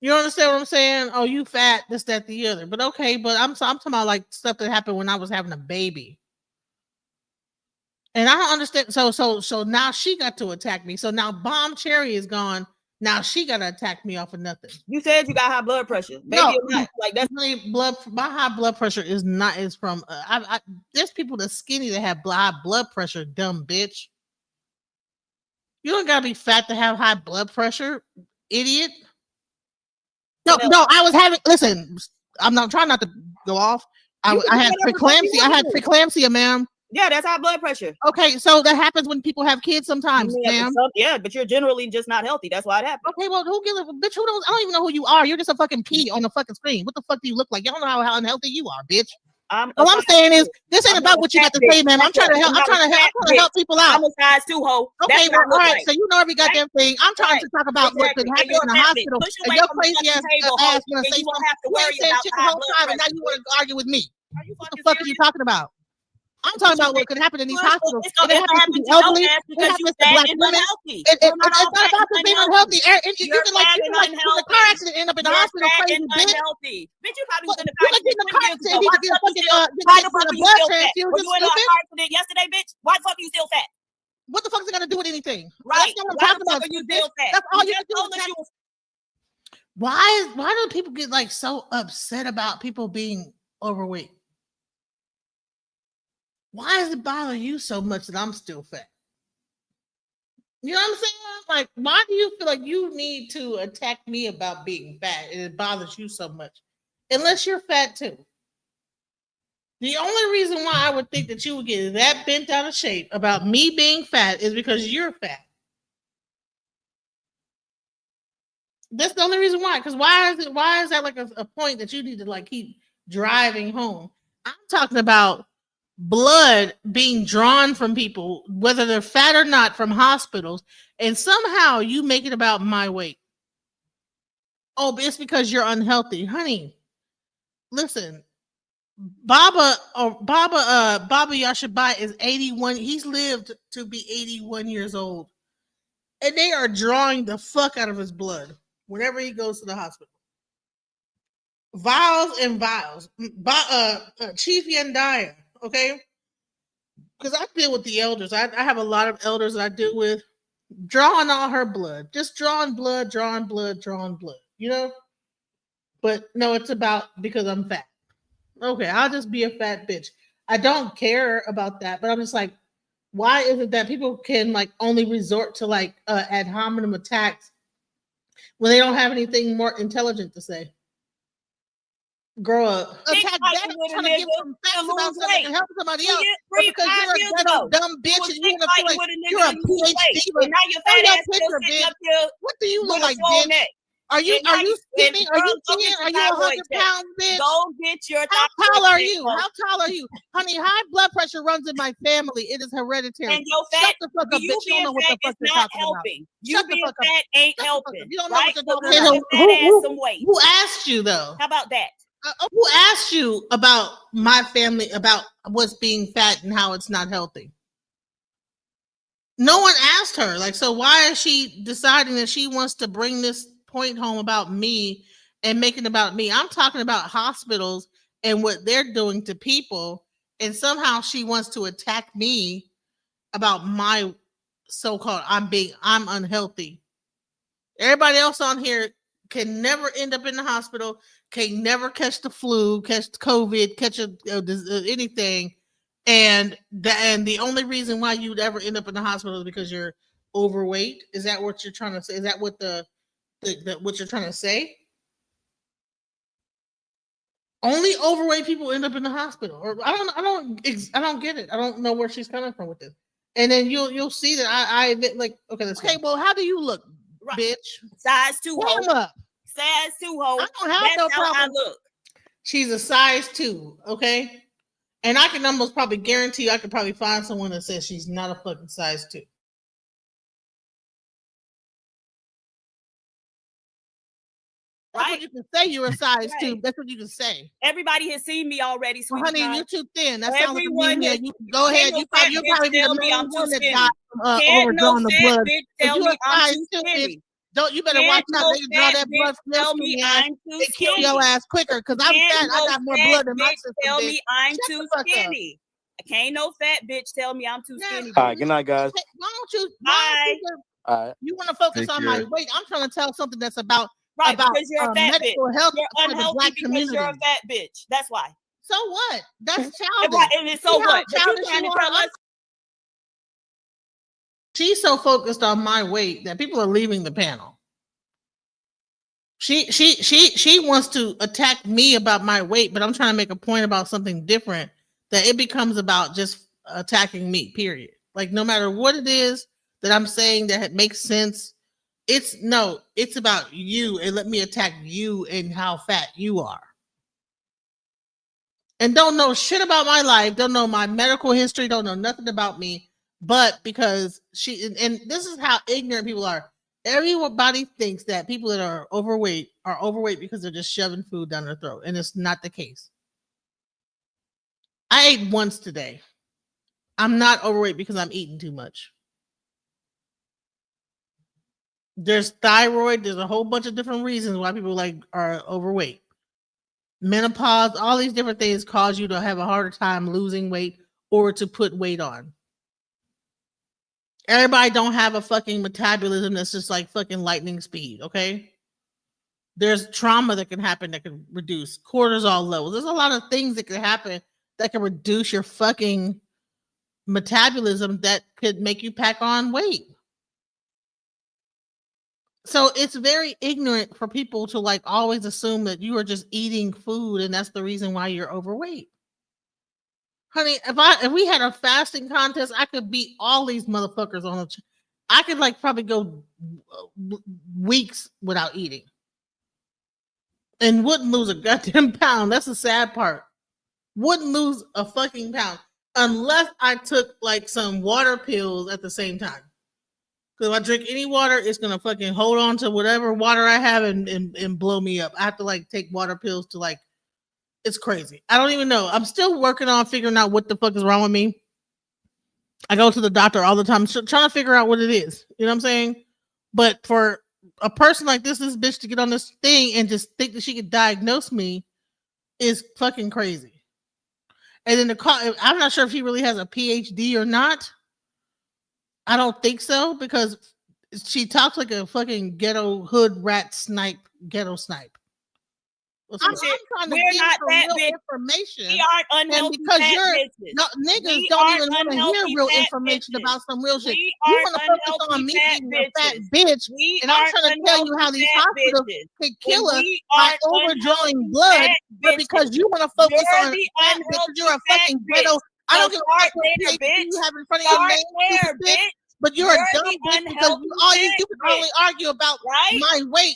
You understand what I'm saying? Oh, you fat, this, that, the other. But okay, but I'm talking about like stuff that happened when I was having a baby. And I don't understand. So now she got to attack me. So now Bomb Cherry is gone. Now she got to attack me off of nothing. You said you got high blood pressure. Maybe No, you're not. Like that's my high blood pressure is from there's people that's skinny that have high blood pressure, dumb bitch. You don't gotta be fat to have high blood pressure, idiot. No, I was having. Listen, I'm not trying not to go off. I had preeclampsia. I had preeclampsia, ma'am. Yeah, that's high blood pressure. Okay, so that happens when people have kids sometimes, ma'am. Yeah, but you're generally just not healthy. That's why it happens. Okay, well, who gives a bitch? Who knows? I don't even know who you are. You're just a fucking P on the fucking screen. What the fuck do you look like? You don't know how unhealthy you are, bitch. All I'm saying is, this ain't about what you got to say, man. I'm trying to help. I'm trying to help people out. I'm a size 2 hoe. Okay, well, all right. So you know every goddamn thing. I'm trying to talk about what's been happening in the hospital. And your crazy ass want to say something. You ain't saying shit the whole time, and now you want to argue with me. What the fuck are you talking about? I'm talking about what could happen in these hospitals. It happens to the elderly. It happens to black women. It's not about them being unhealthy. You can like in a car accident, end up in the hospital, crazy bitch. Bitch, you probably was in the car accident. You need to get a fucking blood transfusion. Were you in a car accident yesterday, bitch? Why the fuck are you still fat? What the fuck is it gonna do with anything? Right. That's what I'm talking about. You still fat. That's all you can do. Why do people get like so upset about people being overweight? Why does it bother you so much that I'm still fat? You know what I'm saying? Like, why do you feel like you need to attack me about being fat and it bothers you so much? Unless you're fat too. The only reason why I would think that you would get that bent out of shape about me being fat is because you're fat. That's the only reason why. Because why is that like a point that you need to like keep driving home? I'm talking about blood being drawn from people, whether they're fat or not, from hospitals, and somehow you make it about my weight. Oh, but it's because you're unhealthy, honey. Listen, Baba Yashabai is 81. He's lived to be 81 years old, and they are drawing the fuck out of his blood whenever he goes to the hospital. Vials and vials. Chief Yandaya. Okay, because I deal with the elders. I have a lot of elders that I deal with, drawing all her blood, just drawing blood. You know, but no, it's about because I'm fat. Okay, I'll just be a fat bitch. I don't care about that, but I'm just like, why is it that people can like only resort to like ad hominem attacks when they don't have anything more intelligent to say? Grow up. Attack that, trying to give some facts about something and help somebody else. Because you're a dumb bitch and you're gonna feel like you're a PhD. And now your fat ass still sitting up here. What do you look like, bitch? Are you And now skinny? Are you girls, go thin? get Are your you thyroid 100 check. pounds, bitch? Go get your How thyroid tall are check, you? folks. How tall are you? Honey, high blood pressure runs in my family. It is hereditary. And your Shut fat, the fuck up, you bitch. You don't being know what fat the is fuck you're not talking about. helping. You Shut the being fuck up. fat ain't Shut the fuck up. helping. You don't know Right? what you're So talking lose about. your fat ass some weight. Who asked you though? How about that? Who asked you about my family, about what's being fat and how it's not healthy? No one asked her. Like, so why is she deciding that she wants to bring this point home about me and make it about me? I'm talking about hospitals and what they're doing to people, and somehow she wants to attack me about my so-called I'm unhealthy. Everybody else on here can never end up in the hospital, can never catch the flu, catch COVID, catch anything. And the only reason why you'd ever end up in the hospital is because you're overweight. Is that what you're trying to say? Is that what what you're trying to say? Only overweight people end up in the hospital. Or I don't get it. I don't know where she's coming from with this. And then you'll see that I admit, like, okay, well, how do you look, Right. bitch? Size 2 Warm ho. up. Size 2 ho. I don't have That's no how I problem. look. She's a size 2, okay? And I can almost probably guarantee you I could probably find someone that says she's not a fucking size 2. That's Right? what you can say. You're a size Right. 2. That's what you can say. Everybody has seen me already, Well, sweetie. honey, pie. you're too thin. That sounds like a Everyone meme. has- You go ahead. Can't no You're fat probably bitch the tell me main I'm too one that skinny. died from Can't no overdrawing the fat blood. bitch If tell you me a I'm size too 2, bitch, skinny. you better watch Can't out. no They can draw fat that blood bitch from your tell me skinny ass. I'm too They kill your skinny. ass quicker because I'm Can't fat. I no got more fat blood in my bitch system, tell bitch. me I'm Shut too the fuck up. skinny. Can't no fat bitch tell me I'm too Yeah. skinny. All right, good night, guys. Why don't you? Bye. All right. You want to focus Take on care. my weight? I'm trying to tell something that's about Right, because you're a fat bitch. medical health You're for the unhealthy black because community. you're a fat bitch. That's why. So what? That's And childish. right, and it's so See how what? But you childish trying you to tell are? us She's so focused on my weight that people are leaving the panel. She wants to attack me about my weight, but I'm trying to make a point about something different, that it becomes about just attacking me, period. Like, no matter what it is that I'm saying that makes sense, it's about you, and let me attack you and how fat you are. And don't know shit about my life, don't know my medical history, don't know nothing about me, but because and this is how ignorant people are. Everybody thinks that people that are overweight because they're just shoving food down their throat, and it's not the case. I ate once today. I'm not overweight because I'm eating too much. There's thyroid, there's a whole bunch of different reasons why people are overweight. Menopause, all these different things cause you to have a harder time losing weight or to put weight on. Everybody don't have a fucking metabolism that's just like fucking lightning speed, okay? There's trauma that can happen that can reduce cortisol levels. There's a lot of things that can happen that can reduce your fucking metabolism that could make you pack on weight. So it's very ignorant for people to always assume that you are just eating food and that's the reason why you're overweight. Honey, if we had a fasting contest, I could beat all these motherfuckers on I could probably go weeks without eating and wouldn't lose a goddamn pound. That's the sad part. Wouldn't lose a fucking pound unless I took some water pills at the same time. Because if I drink any water, it's gonna fucking hold on to whatever water I have and blow me up. I have to take water pills to it's crazy. I don't even know. I'm still working on figuring out what the fuck is wrong with me. I go to the doctor all the time trying to figure out what it is. You know what I'm saying? But for a person like this bitch to get on this thing and just think that she could diagnose me is fucking crazy. And then I'm not sure if he really has a PhD or not. I don't think so, because she talks like a fucking ghetto hood rat snipe, ghetto snipe. I'm trying to we're give not her that real bitch. information. We aren't unhealthy because fat you're bitches. niggas We don't aren't even want to hear unhealthy real fat information bitches. about some real shit. We You aren't want to focus on unhealthy me fat being a fat bitches. bitch, We and I'm aren't trying to tell you how unhealthy these fat hospitals bitches. can And kill us we by aren't overdrawing unhealthy blood, fat but because bitches. you want to focus You're on the fat bitches, unhealthy you're a fat fucking bitch. ghetto. I don't So give a start fuck what there, PhD you bitch. have in front of your Start name, there, stupid bitch. bitch. But you're a You're dumb the bitch because unhealthy you fat can only bitch. argue about Right? my weight.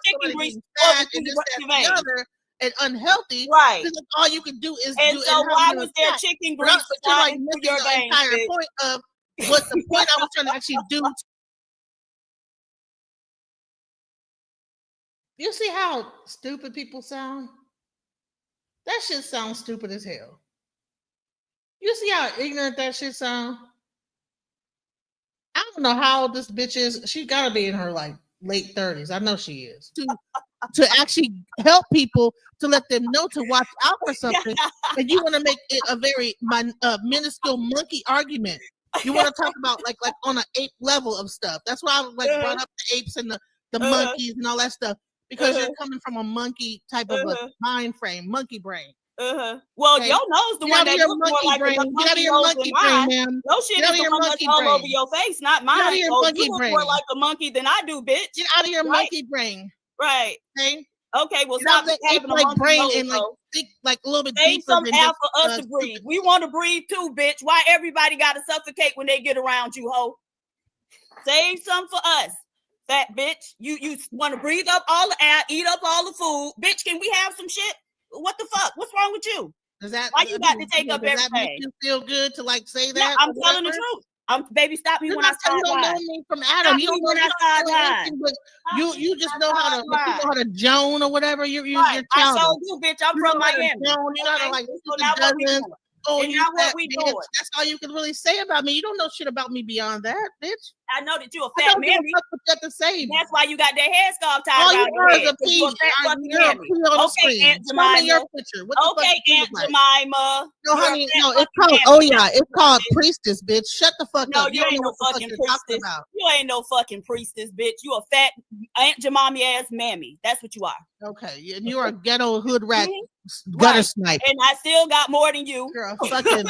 chicken grease fat flowing through and this, your that, and veins. the other, and unhealthy. Right. Because all you can do is And do. so and why have was it there fat. chicken But grease you're like flying through missing your the veins? entire bitch? point of what the point I was trying to actually do. You see how stupid people sound? That shit sounds stupid as hell. You see how ignorant that shit sound? I don't know how old this bitch is. She gotta be in her like late 30s. I know she is. To actually help people, to let them know to watch out for something, and you want to make it a very minuscule monkey argument. You want to talk about like on an ape level of stuff. That's why I like brought up the apes and the monkeys and all that stuff, because you're coming from a monkey type of a mind frame, monkey brain. Well, Okay. your nose the Get one out of that your looks more monkey like brain. a Get out of your nose monkey than brain, mine. man. Your shit Get out is of the your one that's monkey all over brain. your face, not Get out of mine. your So monkey you look brain. more like a monkey than I do, bitch. Get out of your Right? monkey brain. Right. Okay. Okay, well, Get out stop of that having a ape-like monkey brain nose, and like though. think like a little bit Save deeper some than air just, for us to breathe. We want to breathe too, bitch. Why everybody got to suffocate when they get around you, ho? Save some for us, fat bitch. You want to breathe up all the air, eat up all the food, bitch. Can we have some shit? What the fuck? What's wrong with you? Why you got to take up does that make everything? you feel good to like say Yeah, that? I'm or telling the whatever? truth. Baby, stop me You're when I not start you don't know lying. me from Adam. Stop You don't me know, when you I don't start know lying. anything, but Stop you me when just I know how start to, but you know lying. how to Joan or whatever. You're Right. I childish. so do, bitch. I'm You know from how to Miami. Joan, you know how to Okay, like so the now what we dozens. doing? Oh, And you now what fat we bitch. doing? That's all you can really say about me. You don't know shit about me beyond that, bitch. I know that you a I fat don't give a mammy. fuck what you have to say. That's why you got that headscarf tied All you around your are is head. a 'Cause you a P. fat fucking You're a mammy. P on the Okay, screen. Aunt Show me your Jemima. picture. What the fuck Okay, you Aunt look like? Jemima. No, You're a honey, fat no, it's fucking called, mammy. oh yeah, it's called priestess, bitch. Shut the fuck No, up. You you don't ain't know no what the fuck fucking you're talking priestess. about. You ain't no fucking priestess, bitch. You a fat Aunt Jemima ass mammy. That's what you are. Okay, and you're a ghetto hood rat, Mhm. gutter Right. snipe. And I still got more than you. You're a fucking,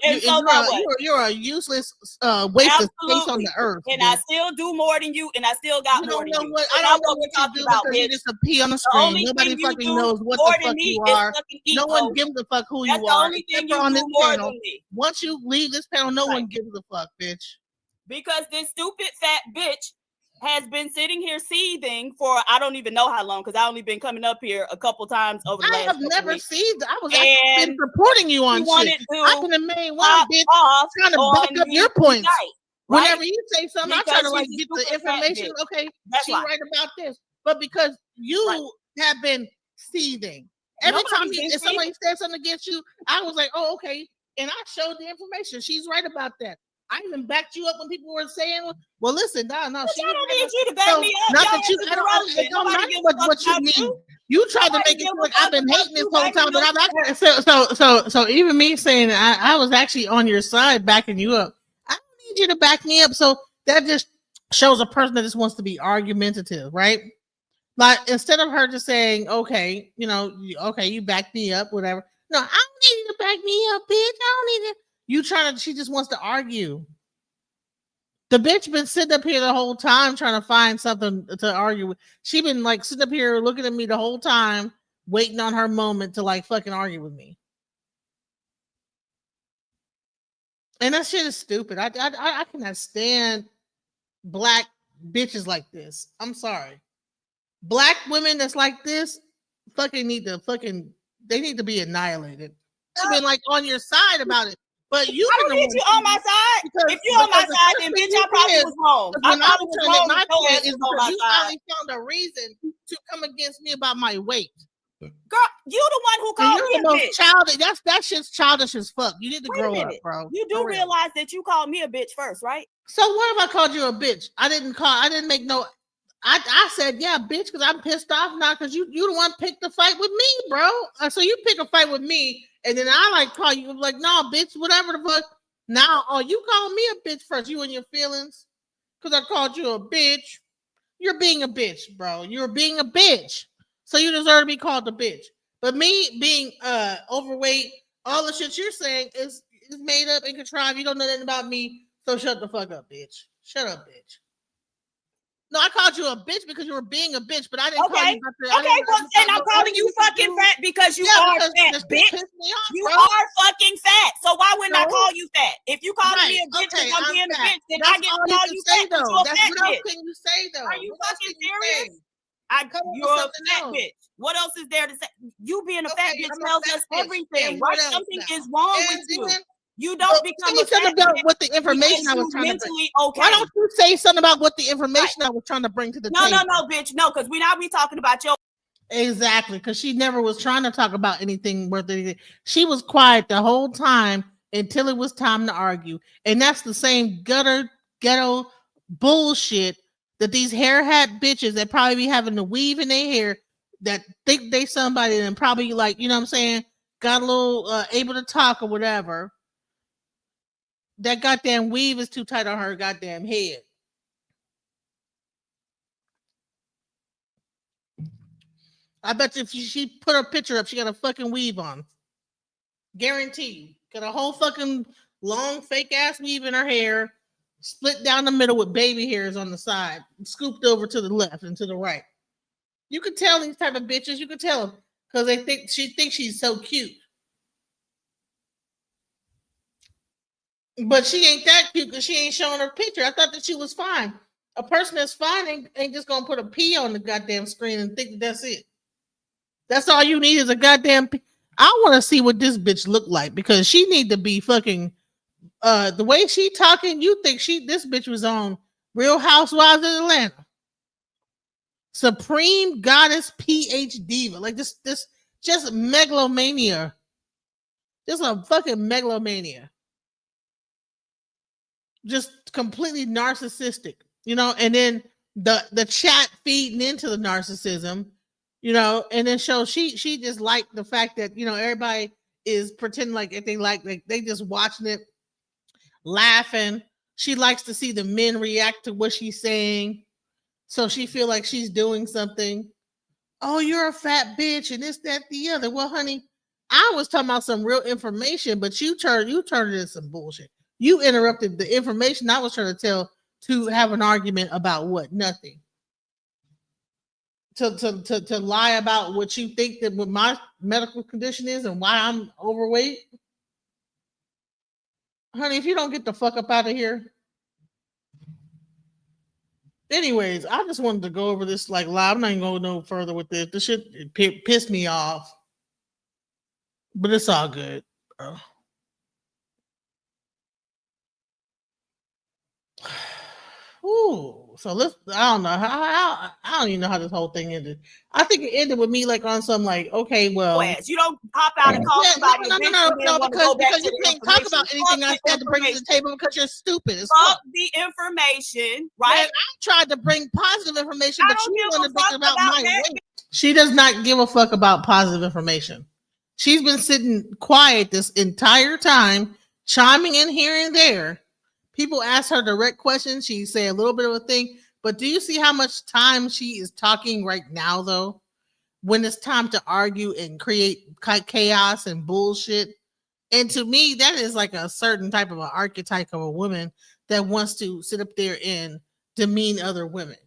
And so now what? you're a useless, wasteless face on Absolutely. the earth. And bitch. I still do more than you, and I still got You more don't than know you. what So I now don't know what we what you talking do about, because you're bitch? just a P on the The screen. only Nobody thing you fucking do knows what more the than fuck me you is are. fucking eat, No one ho. gives a fuck who That's you the are. only thing Except you for on do this more panel. than me. Once you leave this panel, no Right. one gives a fuck, bitch. Because this stupid fat bitch has been sitting here seething for I don't even know how long, because I only been coming up here a couple times over the I last have couple never weeks. seen. I was actually been And supporting you on you shit. wanted I to can have made one pop bitch off trying to back on up me your points. tonight, Whenever right? you say something, I try Because to like she's a get the stupid fat information. bitch. Okay, That's she why. right about this, but because you have been seething every time Nobody's been if somebody said something against you, I was like, oh okay, and I showed the information. She's right about that. I even backed you up when people were saying, "Well, listen, no, But she y'all was don't right need about-" you to back So, me up. not Y'all that you, answers I don't, irrelevant. it don't Nobody matter gives a fuck what you about need. you. You tried to Nobody make it gives feel a like I've fuck been about hating this you whole backing time, but yourself. I'm not. So even me saying I was actually on your side, backing you up. I don't need you to back me up. So that just shows a person that just wants to be argumentative, right? Like instead of her just saying, "Okay, you back me up, whatever." No, I don't need you to back me up, bitch. I don't need it. You trying to? She just wants to argue. The bitch been sitting up here the whole time trying to find something to argue with. She been like sitting up here looking at me the whole time, waiting on her moment to like fucking argue with me. And that shit is stupid. I cannot stand black bitches like this. I'm sorry. Black women that's like this they need to be annihilated. I've been like on your side about it. But you I don't need you on my side. If you on my side, then bitch, I probably was wrong. I when I probably was was trying to wrong. get my Your ass point is was on my because you side. finally found a reason to come against me about my weight. Girl, you the one who And called you're me the a most bitch. childish. That shit's childish as fuck. You need to Wait a grow up, minute. bro. You do For real. realize that you called me a bitch first, right? So what if I called you a bitch? I didn't make no. I said yeah, bitch, because I'm pissed off now because you the one picked the fight with me, bro. So you pick a fight with me, and then I like call you like no, bitch, whatever the fuck. Now, you call me a bitch first. You and your feelings, because I called you a bitch. You're being a bitch, bro. You're being a bitch. So you deserve to be called a bitch. But me being overweight, all the shit you're saying is made up and contrived. You don't know nothing about me. So shut the fuck up, bitch. Shut up, bitch. No, I called you a bitch because you were being a bitch, but I didn't call you. Okay, well, and I'm calling you fucking fat because you are fat, bitch. You are fucking fat. So why wouldn't I call you fat? If you calling me a bitch because I'm being a bitch, then I get to call you fat because you're a fat What else bitch. can you say though? Are you What else fucking can you serious? say? You're a fat bitch. What else is there to say? You being a fat bitch tells us everything, right? Something is wrong with you. You don't become a fat about bitch what the information I was trying to bring. Why don't you say something about what the information I was trying to bring to the table? No, bitch, no, because we now be talking about your exactly, because she never was trying to talk about anything worth anything. She was quiet the whole time until it was time to argue, and that's the same ghetto bullshit that these hair hat bitches that probably be having the weave in their hair that think they somebody and probably like, you know what I'm saying, got a little able to talk or whatever. That goddamn weave is too tight on her goddamn head. I bet you if she put her picture up, she got a fucking weave on. Guaranteed. Got a whole fucking long fake ass weave in her hair, split down the middle with baby hairs on the side, scooped over to the left and to the right. You could tell these type of bitches, you could tell them because they think she thinks she's so cute. But she ain't that cute because she ain't showing her picture. I thought that she was fine. A person that's fine ain't just gonna put a P on the goddamn screen and think that that's it. That's all you need is a goddamn P. I want to see what this bitch look like because she need to be fucking the way she talking, you think this bitch was on Real Housewives of Atlanta. Supreme Goddess PH Diva. Like this just megalomania. Just a fucking megalomania. Just completely narcissistic, you know, and then the chat feeding into the narcissism, you know, and then she just liked the fact that, you know, everybody is pretending like if they just watching it, laughing. She likes to see the men react to what she's saying. So she feel like she's doing something. Oh, you're a fat bitch and this, that, the other. Well, honey, I was talking about some real information, but you turned it into some bullshit. You interrupted the information I was trying to tell to have an argument about what? Nothing. To lie about what you think that what my medical condition is and why I'm overweight. Honey, if you don't get the fuck up out of here. Anyways, I just wanted to go over this like live. I'm not even going no further with this. This shit pissed me off. But it's all good, bro. Ooh, so I don't know how I don't even know how this whole thing ended. I think it ended with me like on some like, okay, well, You don't hop out and call somebody. No, because you can't talk about anything I said to bring to the table because you're stupid. Fuck the information, right? Man, I tried to bring positive information, but you want to think about my weight. She does not give a fuck about positive information. She's been sitting quiet this entire time, chiming in here and there. People ask her direct questions. She say a little bit of a thing, but do you see how much time she is talking right now, though? When it's time to argue and create chaos and bullshit. And to me, that is like a certain type of an archetype of a woman that wants to sit up there and demean other women.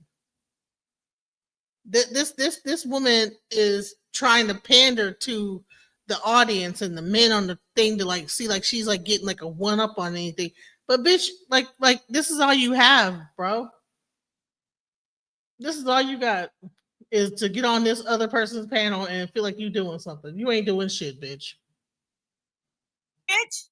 This woman is trying to pander to the audience and the men on the thing to like see like she's like getting like a one up on anything. But bitch, like this is all you have, bro. This is all you got is to get on this other person's panel and feel like you doing something. You ain't doing shit, bitch. Bitch.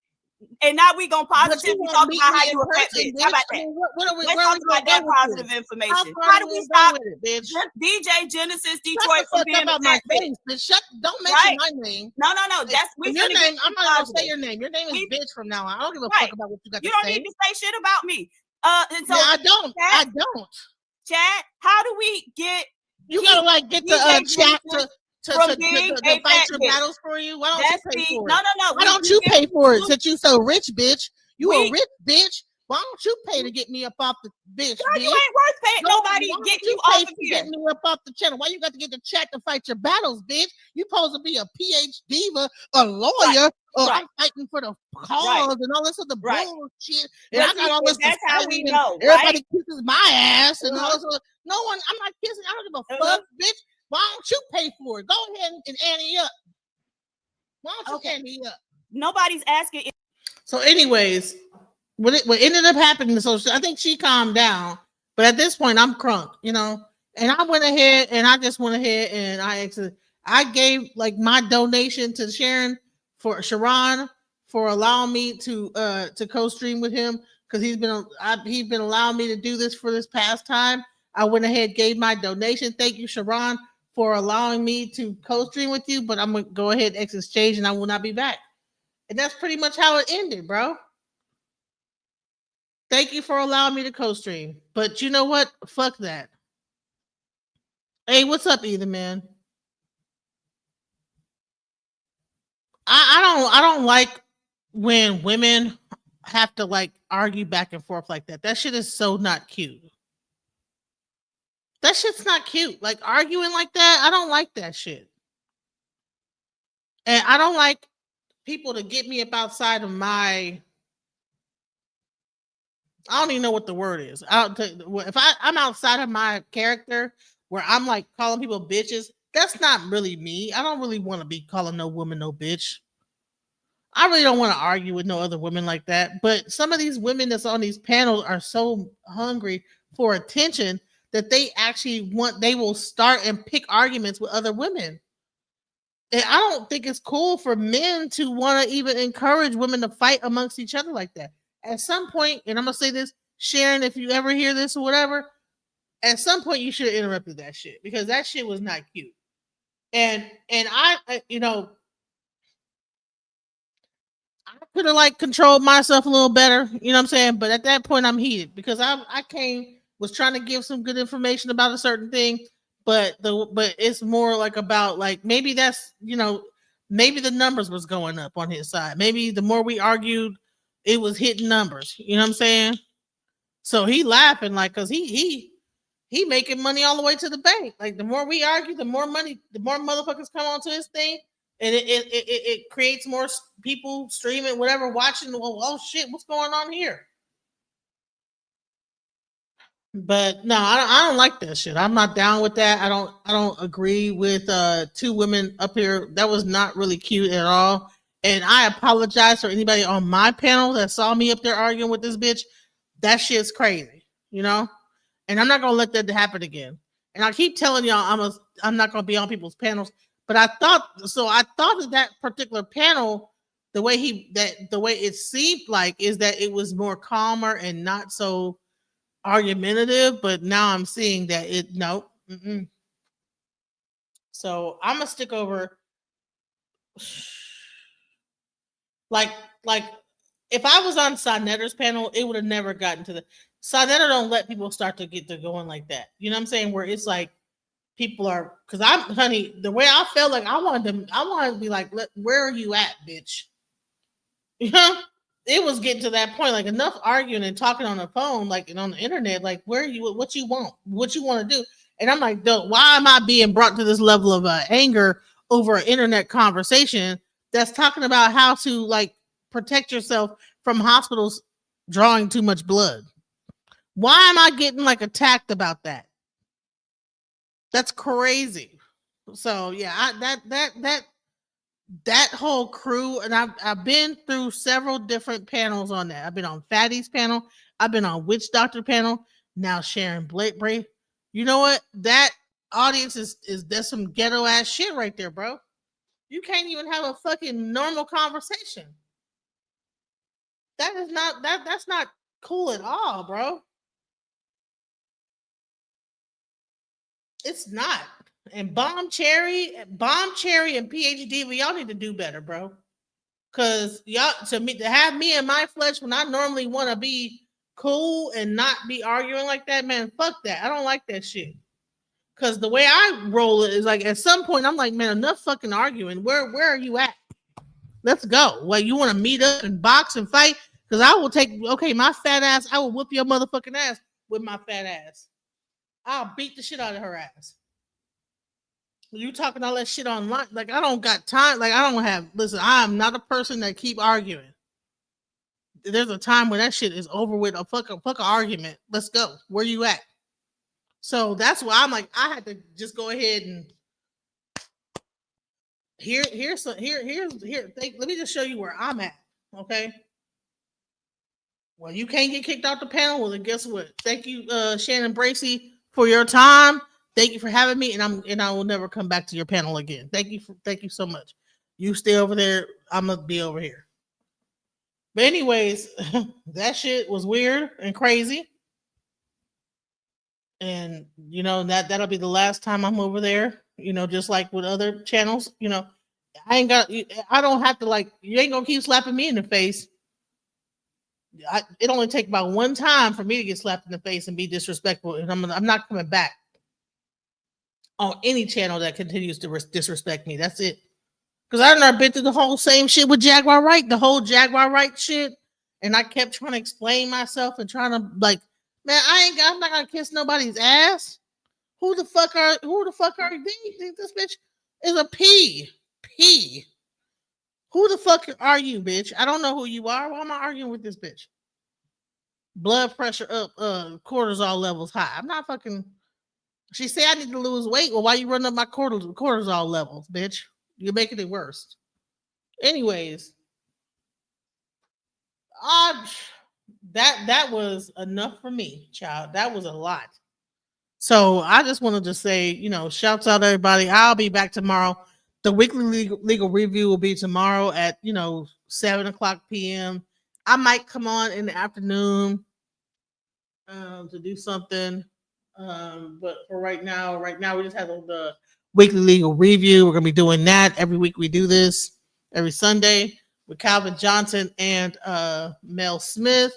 And now we gonna positively talk about how you a fat bitch. How about that? Let's talk about that positive information. How do we stop DJ Genesis Detroit from being a fat bitch? Don't mention my name. No. That's your name. I'm not gonna say your name. Your name is bitch from now on. I don't give a fuck about what you got to say. You don't need to say shit about me. And so I don't. I don't. Chad, how do we get? You gotta like get the chat to fight your battles for you. Why don't you pay for it? No. Why don't you pay for it since you so rich, bitch? You a rich bitch. Why don't you pay to get me up off the bitch? Girl, you ain't worth paying. Nobody getting you off of here. Get me up off the channel. Why you got to get the chat to fight your battles, bitch? You supposed to be a PhD diva, a lawyer, or I'm fighting for the cause and all this other bullshit. And I got all this. That's how we know. Everybody kisses my ass and all this. No one. I'm not kissing. I don't give a fuck, bitch. Why don't you pay for it? Go ahead and ante up. Why don't you ante up? Nobody's asking. So, anyways, what ended up happening? So I think she calmed down, but at this point, I'm crunk, you know. And I went ahead and I gave like my donation to Sharon for allowing me to co-stream with him because he's been allowing me to do this for this past time. I went ahead, gave my donation. Thank you, Sharon, for allowing me to co-stream with you, but I'm gonna go ahead and exchange and I will not be back. And that's pretty much how it ended, bro. Thank you for allowing me to co-stream. But you know what? Fuck that. Hey, what's up, Either Man? I don't like when women have to like argue back and forth like that. That shit is so not cute. That shit's not cute. Like arguing like that, I don't like that shit. And I don't like people to get me up outside of my. I don't even know what the word is. If I'm outside of my character where I'm like calling people bitches, that's not really me. I don't really want to be calling no woman no bitch. I really don't want to argue with no other women like that. But some of these women that's on these panels are so hungry for attention that they will start and pick arguments with other women. And I don't think it's cool for men to want to even encourage women to fight amongst each other like that. At some point, and I'm gonna say this, Sharon, if you ever hear this or whatever, at some point you should have interrupted that shit because that shit was not cute. And I I could have like controlled myself a little better, you know what I'm saying? But at that point, I'm heated because I was trying to give some good information about a certain thing, but it's more like about like maybe that's maybe the numbers was going up on his side. Maybe the more we argued, it was hitting numbers. You know what I'm saying? So he laughing like because he making money all the way to the bank. Like the more we argue, the more money, the more motherfuckers come onto his thing. And it creates more people streaming, whatever, watching. Well, oh shit, what's going on here? But no, I don't like that shit. I'm not down with that. I don't agree with two women up here. That was not really cute at all. And I apologize for anybody on my panel that saw me up there arguing with this bitch. That shit's crazy, you know. And I'm not gonna let that happen again. And I keep telling y'all I'm not gonna be on people's panels. But I thought that particular panel, the way it seemed like is that it was more calmer and not so argumentative. But now I'm seeing that no. So I'm gonna stick over. Like if I was on Sonetter's panel, it would have never gotten to the Sonetter don't let people start to get to going like that. You know what I'm saying? Where it's like people are because honey, the way I felt like I wanted to be like, where are you at, bitch? You know, it was getting to that point, like enough arguing and talking on the phone, like and on the internet, like where are you, what you want to do. And I'm like, why am I being brought to this level of anger over an internet conversation that's talking about how to like protect yourself from hospitals drawing too much blood? Why am I getting like attacked about that? That's crazy. So yeah, that whole crew, and I've been through several different panels on that. I've been on Fatty's panel, I've been on Witch Doctor panel, now Sharon Blake Bray. You know what? That audience is that's some ghetto ass shit right there, bro. You can't even have a fucking normal conversation. That is not that's not cool at all, bro. It's not. And Bomb Cherry, and PhD, we y'all need to do better, bro. Cause y'all to have me in my flesh when I normally want to be cool and not be arguing like that, man. Fuck that. I don't like that shit. Cause the way I roll it is like at some point I'm like, man, enough fucking arguing. Where are you at? Let's go. Well, you want to meet up and box and fight? Cause I will take my fat ass. I will whoop your motherfucking ass with my fat ass. I'll beat the shit out of her ass. You talking all that shit online? Like I don't got time. Like I don't have. Listen, I'm not a person that keep arguing. There's a time when that shit is over with. A fuck argument. Let's go. Where you at? So that's why I'm like I had to just go ahead and let me just show you where I'm at. Okay. Well, you can't get kicked off the panel. Well, then guess what? Thank you, Shannon Bracey, for your time. Thank you for having me, and I will never come back to your panel again. Thank you so much. You stay over there. I'm gonna be over here. But anyways, that shit was weird and crazy, and that'll be the last time I'm over there. Just like with other channels, I don't have to like. You ain't gonna keep slapping me in the face. it only take about one time for me to get slapped in the face and be disrespectful, and I'm not coming back on any channel that continues to disrespect me. That's it. Because I've never been through the whole same shit with Jaguar Wright, the whole Jaguar Wright shit, and I kept trying to explain myself and trying to like, man, I'm not gonna kiss nobody's ass. Who the fuck are these? This bitch is a P. Who the fuck are you, bitch? I don't know who you are. Why am I arguing with this bitch? Blood pressure up, cortisol levels high. I'm not fucking. She said I need to lose weight. Well, why you running up my cortisol levels, bitch? You're making it worse. Anyways, that was enough for me, child. That was a lot. So I just wanted to say, shouts out everybody. I'll be back tomorrow. The weekly legal review will be tomorrow at 7:00 p.m. I might come on in the afternoon to do something. But for right now we just have the weekly legal review. We're gonna be doing that every week. We do this every Sunday with Calvin Johnson and Mel Smith.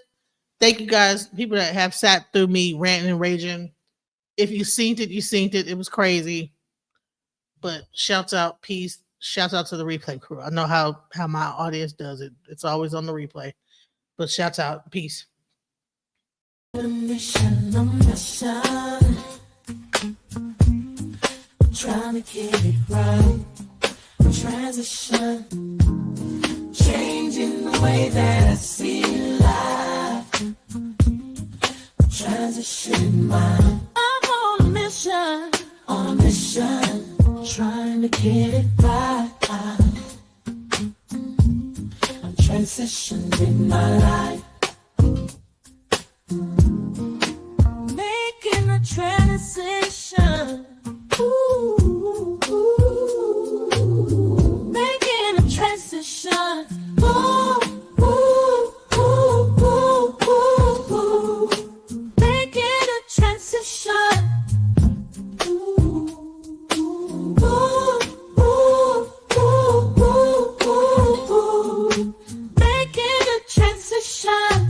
Thank you guys, people that have sat through me ranting and raging. If you seen it, you seen it. It was crazy. But shouts out, peace. Shouts out to the replay crew. I know how my audience does it. It's always on the replay. But shouts out, peace. Mission, trying to get it right. Transition, changing the way that I see life. Transition mind. I'm on a mission, trying to get it right. I'm transitioning my life. Making a transition. Ooh, making a transition. Ooh, ooh, ooh, ooh, ooh, ooh. Making a transition. Ooh, ooh, ooh, ooh, ooh, ooh, ooh. Making a transition.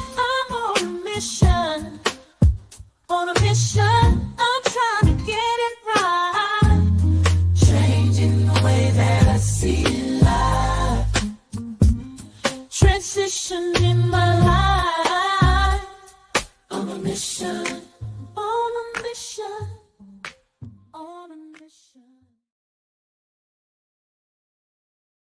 I'm on a mission. I'm trying to get it right. Changing the way that I see life. Transition in my life. On a mission. On a mission. On a mission.